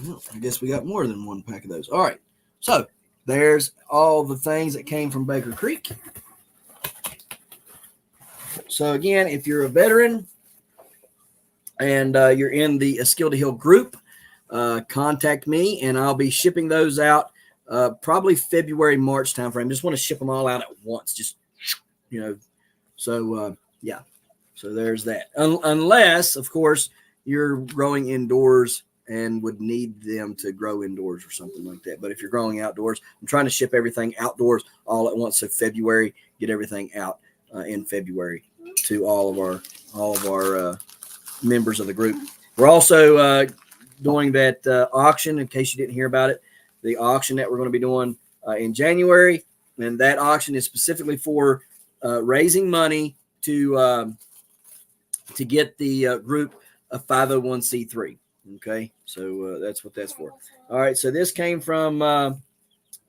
Well, I guess we got more than 1 pack of those. All right. So there's all the things that came from Baker Creek. So again, if you're a veteran and you're in the Esquilda Hill group, contact me and I'll be shipping those out probably February, March timeframe. Just want to ship them all out at once. Just, so yeah. So there's that. Unless, of course, you're growing indoors and would need them to grow indoors or something like that. But if you're growing outdoors, I'm trying to ship everything outdoors all at once. So February, get everything out in February to all of our members of the group. We're also doing that auction, in case you didn't hear about it, the auction that we're going to be doing in January. And that auction is specifically for raising money to get the group a 501c3. Okay, so that's what that's for. All right, so this came from a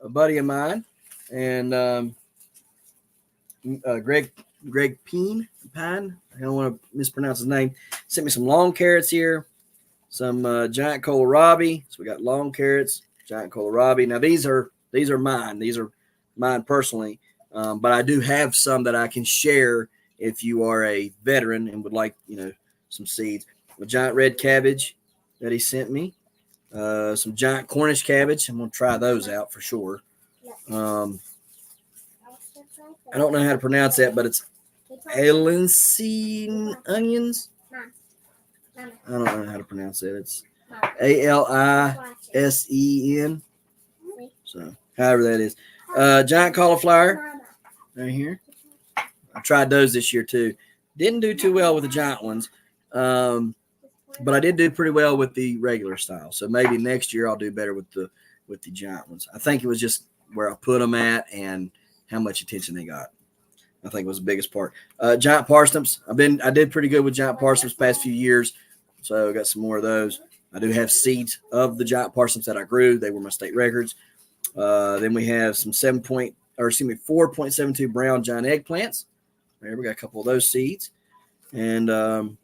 buddy of mine, and Greg Pine. I don't want to mispronounce his name. Sent me some long carrots here, some giant kohlrabi. So we got long carrots, giant kohlrabi. Now these are mine. These are mine personally, but I do have some that I can share if you are a veteran and would like, some seeds. A giant red cabbage that he sent me, some giant Cornish cabbage. I'm gonna try those out for sure. I don't know how to pronounce that, but it's Alincine onions. I don't know how to pronounce that. It's Alisen. So, however that is. Giant cauliflower right here. I tried those this year too. Didn't do too well with the giant ones, but I did do pretty well with the regular style. So maybe next year I'll do better with the giant ones. I think it was just where I put them at and how much attention they got. I think it was the biggest part. Giant parsnips. I did pretty good with giant parsnips past few years, so I got some more of those. I do have seeds of the giant parsnips that I grew. They were my state records. Then we have some 4.72 brown giant eggplants. There, we got a couple of those seeds, and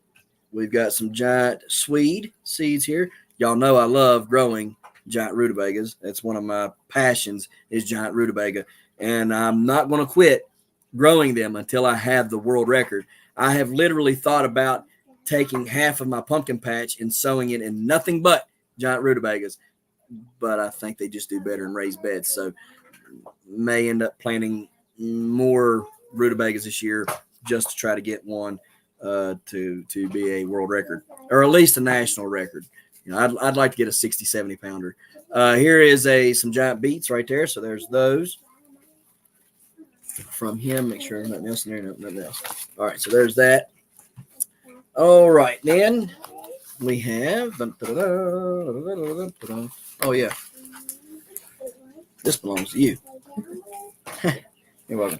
we've got some giant swede seeds here. Y'all know I love growing giant rutabagas. That's one of my passions, is giant rutabaga, and I'm not going to quit growing them until I have the world record. I have literally thought about taking half of my pumpkin patch and sowing it in nothing but giant rutabagas, but I think they just do better in raised beds. So may end up planting more rutabagas this year just to try to get one to be a world record, or at least a national record. I'd like to get a 60, 70 pounder. Here is some giant beets right there. So there's those from him. Make sure nothing else in there. No, nothing else. All right. So there's that. All right. Then we have, oh yeah, this belongs to you. You're welcome.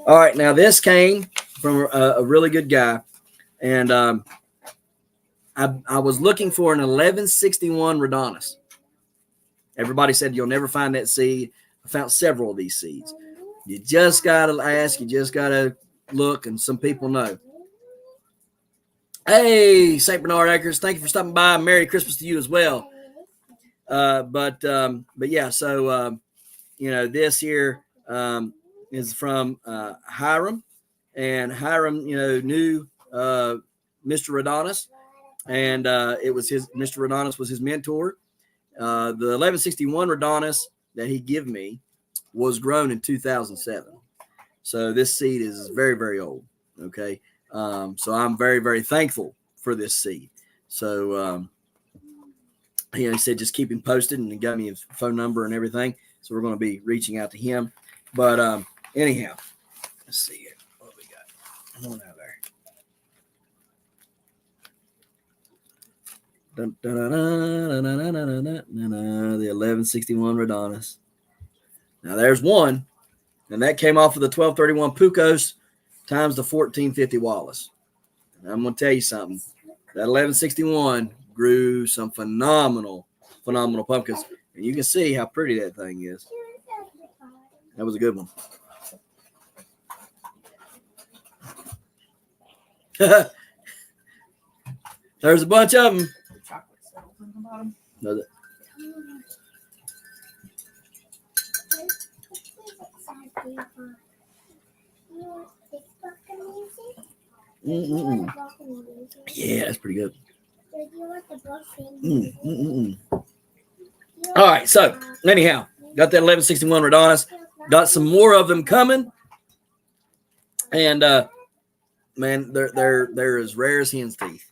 All right. Now this came from a really good guy. And I was looking for an 1161 Rhodonis. Everybody said you'll never find that seed. I found several of these seeds. You just got to ask. You just got to look, and some people know. Hey, St. Bernard Acres, thank you for stopping by. Merry Christmas to you as well. But yeah, so, this here is from Hiram. And Hiram, knew Mr. Rhodonis, and it was Mr. Rhodonis was his mentor. The 1161 Rhodonis that he gave me was grown in 2007. So this seed is very, very old. Okay. So I'm very, very thankful for this seed. So, he said, just keep him posted, and he got me his phone number and everything. So we're going to be reaching out to him. But, anyhow, let's see here. What we got? Come on out there. The 1161 Rhodonis. Now there's one, and that came off of the 1231 Pucos times the 1450 Wallace. And I'm going to tell you something. That 1161 grew some phenomenal pumpkins, and you can see how pretty that thing is. That was a good one. There's a bunch of them. No, yeah, that's pretty good. All right, so anyhow, got that 1161 Rhodonis. Got some more of them coming, and man, they're as rare as hen's teeth.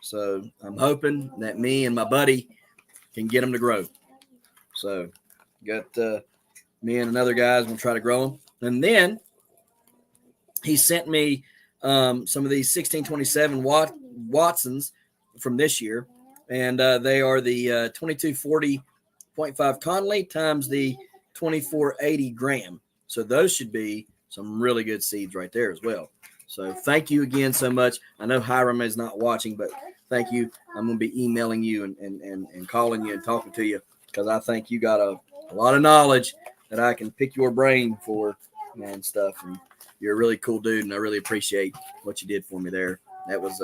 So I'm hoping that me and my buddy can get them to grow. So got me and another guys will try to grow them. And then he sent me some of these 1627 Watsons from this year, and they are the 2240.5 Conley times the 2480 Graham. So those should be some really good seeds right there as well. So thank you again so much. I know Hiram is not watching, but thank you. I'm going to be emailing you and calling you and talking to you because I think you got a lot of knowledge that I can pick your brain for and stuff. And you're a really cool dude, and I really appreciate what you did for me there. That was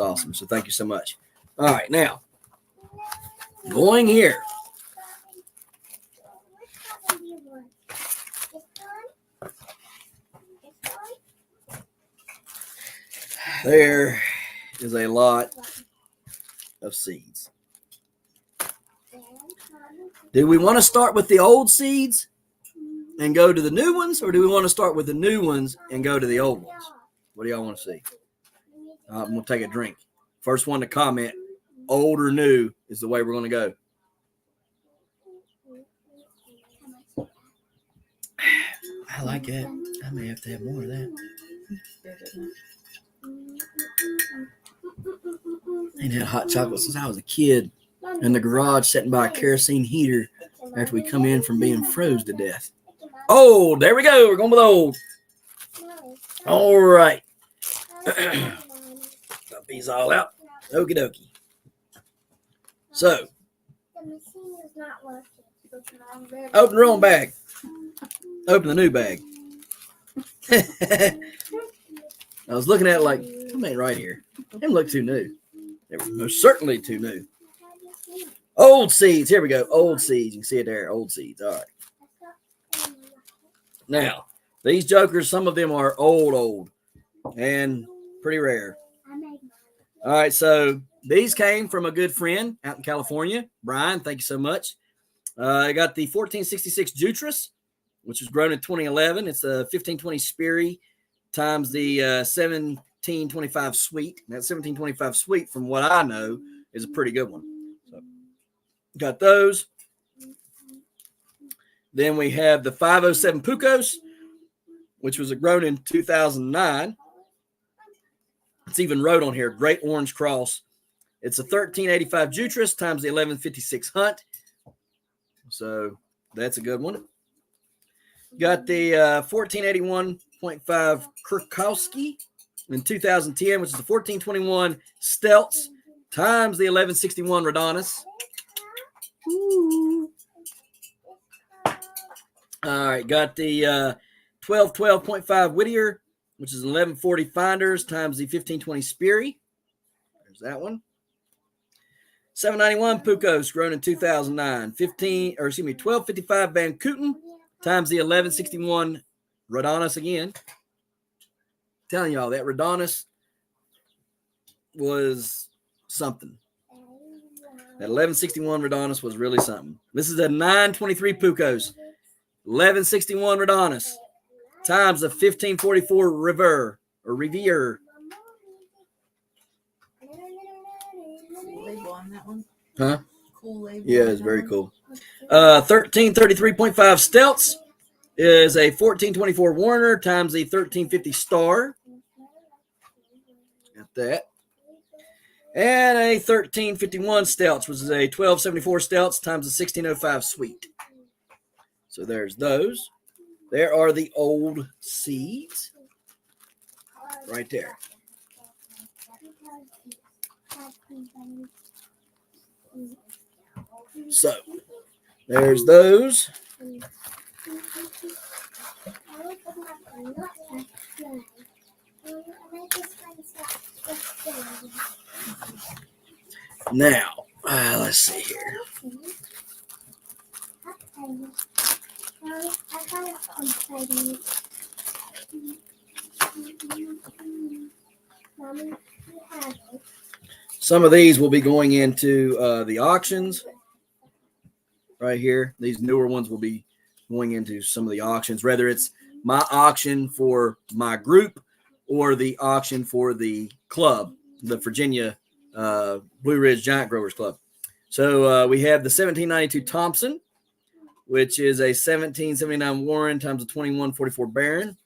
awesome. So thank you so much. All right, now going here. There is a lot of seeds. Do we want to start with the old seeds and go to the new ones, or do we want to start with the new ones and go to the old ones? What do y'all want to see? I'm going to take a drink. First one to comment, old or new, is the way we're going to go. I like that. I may have to have more of that. Ain't had hot chocolate since I was a kid in the garage sitting by a kerosene heater after we come in from being froze to death. Oh, there we go. We're going with old. All right. Got these all out. Okie dokie. So, open the wrong bag. Open the new bag. I was looking at it like, them ain't right here. Them look too new. They were most certainly too new. Old seeds. Here we go. Old seeds. You can see it there. Old seeds. All right. Now, these jokers, some of them are old, and pretty rare. All right, so these came from a good friend out in California. Brian, thank you so much. I got the 1466 Jutras, which was grown in 2011. It's a 1520 Sperry times the 1725 Sweet. That 1725 Sweet, from what I know, is a pretty good one. So, got those. Then we have the 507 Pucos, which was grown in 2009. It's even wrote on here, Great Orange Cross. It's a 1385 Jutras times the 1156 Hunt. So that's a good one. Got the 1481.5 Kurkowski in 2010, which is the 1421 Stelts times the 1161 Rodonis. Ooh. All right, got the 1212.5 Whittier, which is 1140 Finders times the 1520 Sperry. There's that one. 791 Pucos, grown in 2009. 1255 Van Kooten times the 1161 Rodonis again. Telling y'all that Rodonis was something. That 1161 Rodonis was really something. This is a 923 Pucos. 1161 Rodonis times the 1544 Riviere. Cool label on that one. Huh? Cool label. Yeah, it's very cool. 1333.5 Stelts is a 1424 Warner times the 1350 Star. Got that. And a 1351 Stelts, which is a 1274 Stelts times the 1605 Sweet. So there's those. There are the old seeds right there. So there's those. Now, let's see here. Some of these will be going into the auctions right here. These newer ones will be going into some of the auctions, whether it's my auction for my group or the auction for the club, the Virginia Blue Ridge Giant Growers Club. So we have the 1792 Thompson, which is a 1779 Warren times a 2144 Baron.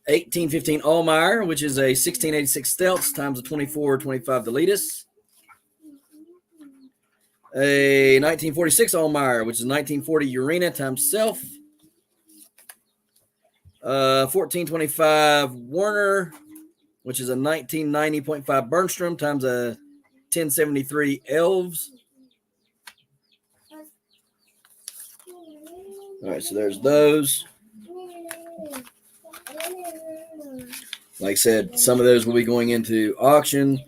1815 Allmeyer, which is a 1686 Stelz times a 2425 Deletus. A 1946 Allmeyer, which is 1940 Urena times self. 1425 Warner, which is a 1990.5 Bernstrom times a 1073 Elves. All right, so there's those. Like I said, some of those will be going into auction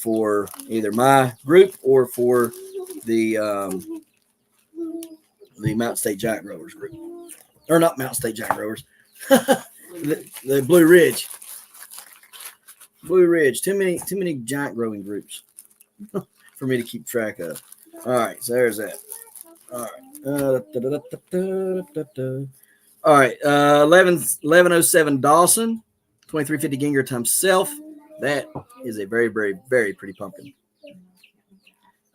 for either my group or for the Mountain State Giant Growers group. Or not Mountain State Giant Growers. the Blue Ridge. Blue Ridge. Too many giant growing groups for me to keep track of. All right, so there's that. All right. 1107 Dawson, 2350 Ginger times self. That is a very, very, very pretty pumpkin.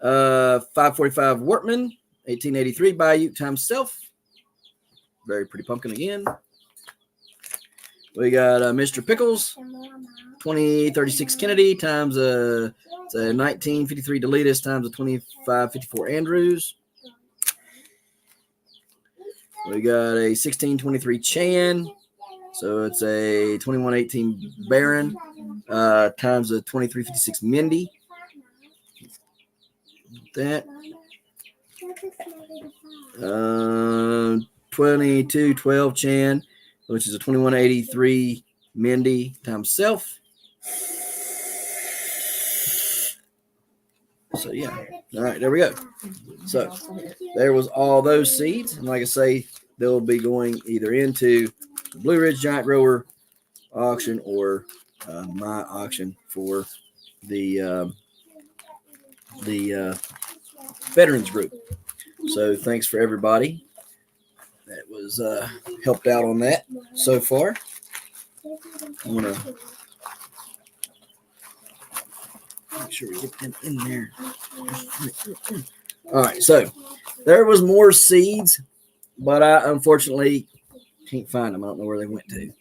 545 Wortman, 1883 Bayou times self. Very pretty pumpkin again. We got Mr. Pickles, 2036 Kennedy times a 1953 Deletus times a 2554 Andrews. We got a 1623 Chan, so it's a 2118 Baron times a 2356 Mindy. That 2212 Chan, which is a 2183 Mindy times self. So yeah, all right, there we go. So there was all those seeds, and like I say, they'll be going either into the Blue Ridge Giant Grower auction or my auction for the veterans group. So thanks for everybody that was helped out on that so far. I want to make sure we get them in there. All right, so there was more seeds, but I unfortunately can't find them. I don't know where they went to.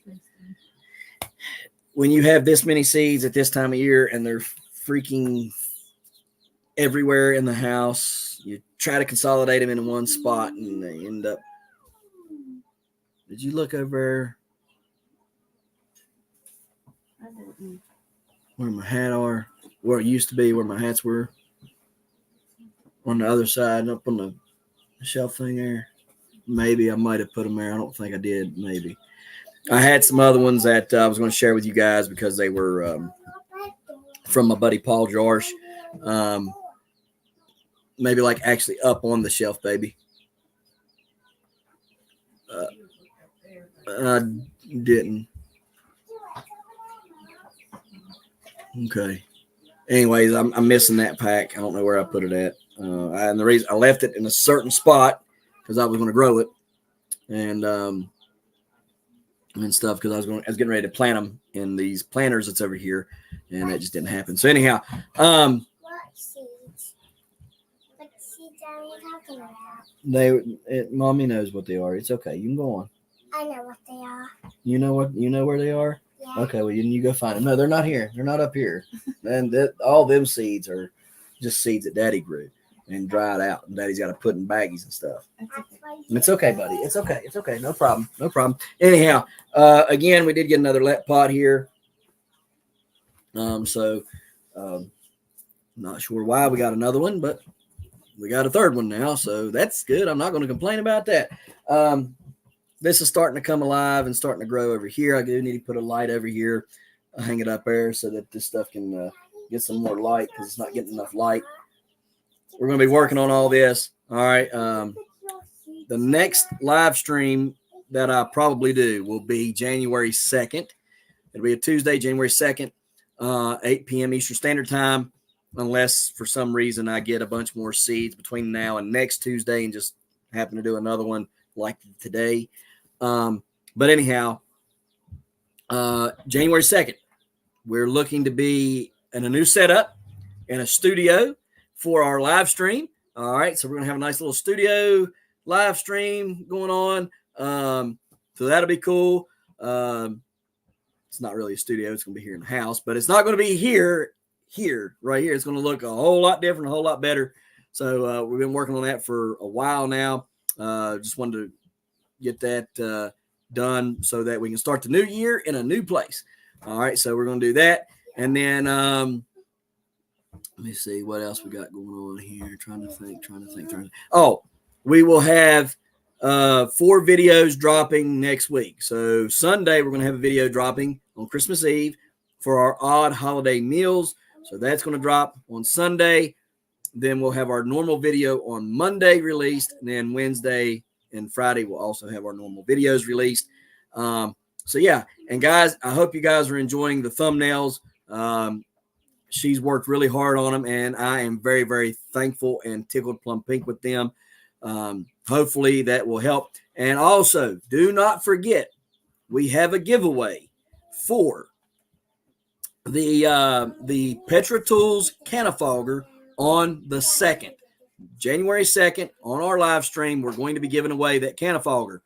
When you have this many seeds at this time of year and they're freaking everywhere in the house, you try to consolidate them into one spot and they end up. Did you look over where my hat are? Where it used to be, where my hats were? On the other side, up on the shelf thing there. Maybe I might have put them there. I don't think I did. Maybe. I had some other ones that I was going to share with you guys because they were from my buddy Paul Jarsh. Maybe like actually up on the shelf, baby. I didn't. Okay. Anyways, I'm missing that pack. I don't know where I put it at. And the reason I left it in a certain spot because I was going to grow it and stuff because I was getting ready to plant them in these planters that's over here, and that just didn't happen. So anyhow, What seeds? What seeds are we talking about? Mommy knows what they are. It's okay. You can go on. I know what they are. You know what? You know where they are? Yeah. Okay, well, you go find them. No, they're not here. They're not up here. And all them seeds are just seeds that Daddy grew and dried out. And Daddy's got to put in baggies and stuff. It's okay, buddy. It's okay. It's okay. No problem. No problem. Anyhow, again, we did get another let pot here. Not sure why we got another one, but we got a third one now. So that's good. I'm not going to complain about that. This is starting to come alive and starting to grow over here. I do need to put a light over here, hang it up there so that this stuff can get some more light because it's not getting enough light. We're going to be working on all this. All right. The next live stream that I probably do will be January 2nd. It'll be a Tuesday, January 2nd, 8 p.m. Eastern Standard Time, unless for some reason I get a bunch more seeds between now and next Tuesday and just happen to do another one like today. But anyhow, January 2nd, we're looking to be in a new setup in a studio for our live stream. All right. So we're going to have a nice little studio live stream going on. So that'll be cool. It's not really a studio. It's going to be here in the house, but it's not going to be here, right here. It's going to look a whole lot different, a whole lot better. So we've been working on that for a while now. Just wanted to get that done so that we can start the new year in a new place. All right, so we're going to do that. And then let me see what else we got going on here. Trying to think. Oh, we will have 4 videos dropping next week. So Sunday, we're going to have a video dropping on Christmas Eve for our odd holiday meals. So that's going to drop on Sunday. Then we'll have our normal video on Monday released. And then Wednesday and Friday, we'll also have our normal videos released. So yeah. And guys, I hope you guys are enjoying the thumbnails. She's worked really hard on them, and I am very, very thankful and tickled plum pink with them. Hopefully that will help. And also, do not forget, we have a giveaway for the Petra Tools Canifogger on the 2nd. January 2nd, on our live stream, we're going to be giving away that Canifogger.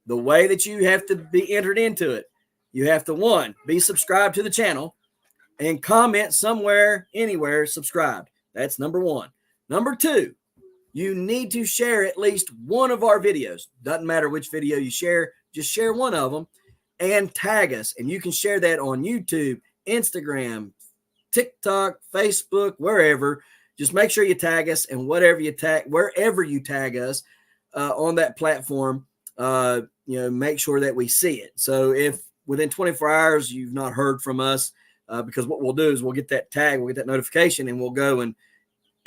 The way that you have to be entered into it, you have to, 1, be subscribed to the channel and comment somewhere, anywhere, subscribed. That's number 1. Number 2, you need to share at least one of our videos. Doesn't matter which video you share, just share one of them and tag us. And you can share that on YouTube, Instagram, TikTok, Facebook, wherever. Just make sure you tag us, and wherever you tag us on that platform, make sure that we see it. So if within 24 hours you've not heard from us, because what we'll do is we'll get that tag, we'll get that notification, and we'll go and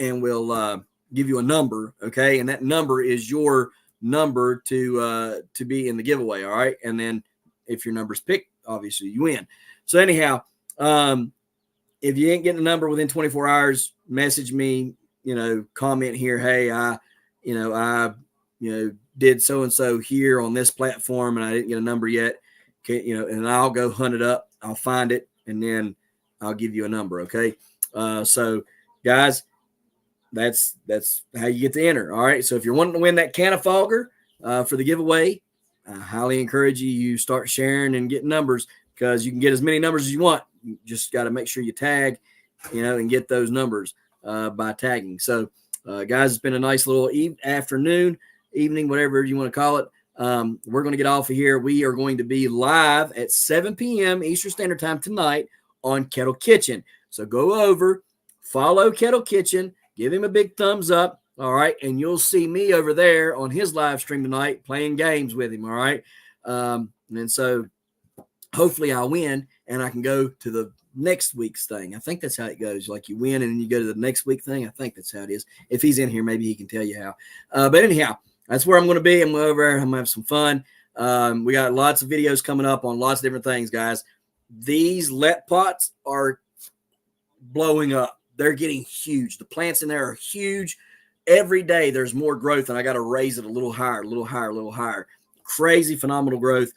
we'll give you a number, okay? And that number is your number to be in the giveaway, all right? And then if your number's picked, obviously you win. So anyhow, if you ain't getting a number within 24 hours, message me, comment here, hey, I did so-and-so here on this platform and I didn't get a number yet, okay, and I'll go hunt it up. I'll find it, and then I'll give you a number, okay? So, guys, that's how you get to enter, all right? So if you're wanting to win that Canifogger for the giveaway, I highly encourage you start sharing and getting numbers, because you can get as many numbers as you want. You just got to make sure you tag, and get those numbers by tagging. So, guys, it's been a nice little afternoon, evening, whatever you want to call it. We're going to get off of here. We are going to be live at 7 p.m. Eastern Standard Time tonight on Kettle Kitchen. So go over, follow Kettle Kitchen, give him a big thumbs up, all right? And you'll see me over there on his live stream tonight playing games with him, all right? And so hopefully I'll win and I can go to the next week's thing. I think that's how it goes. Like you win and then you go to the next week thing. I think that's how it is. If he's in here, maybe he can tell you how. But anyhow, that's where I'm going to be. I'm over there. I'm going to have some fun. We got lots of videos coming up on lots of different things, guys. These let pots are blowing up. They're getting huge. The plants in there are huge. Every day there's more growth, and I got to raise it a little higher, a little higher, a little higher. Crazy, phenomenal growth.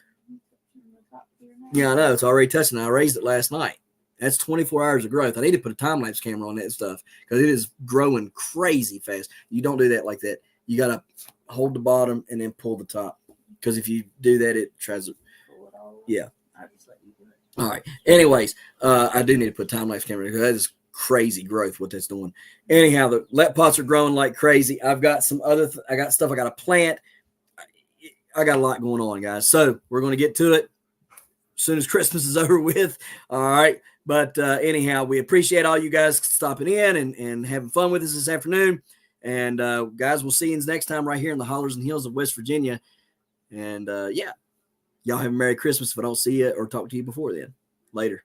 Yeah, I know. It's already touching. I raised it last night. That's 24 hours of growth. I need to put a time-lapse camera on that stuff because it is growing crazy fast. You don't do that like that. You got to hold the bottom and then pull the top, because if you do that, it tries to, yeah. All right. Anyways, I do need to put time-lapse camera because that is crazy growth what that's doing. Anyhow, the let pots are growing like crazy. I've got some other I got stuff I got to plant. I got a lot going on, guys. So we're going to get to it as soon as Christmas is over with. All right. But anyhow, we appreciate all you guys stopping in and having fun with us this afternoon. And guys, we'll see you next time right here in the hollers and hills of West Virginia. And yeah, y'all have a Merry Christmas if I don't see you or talk to you before then. Later.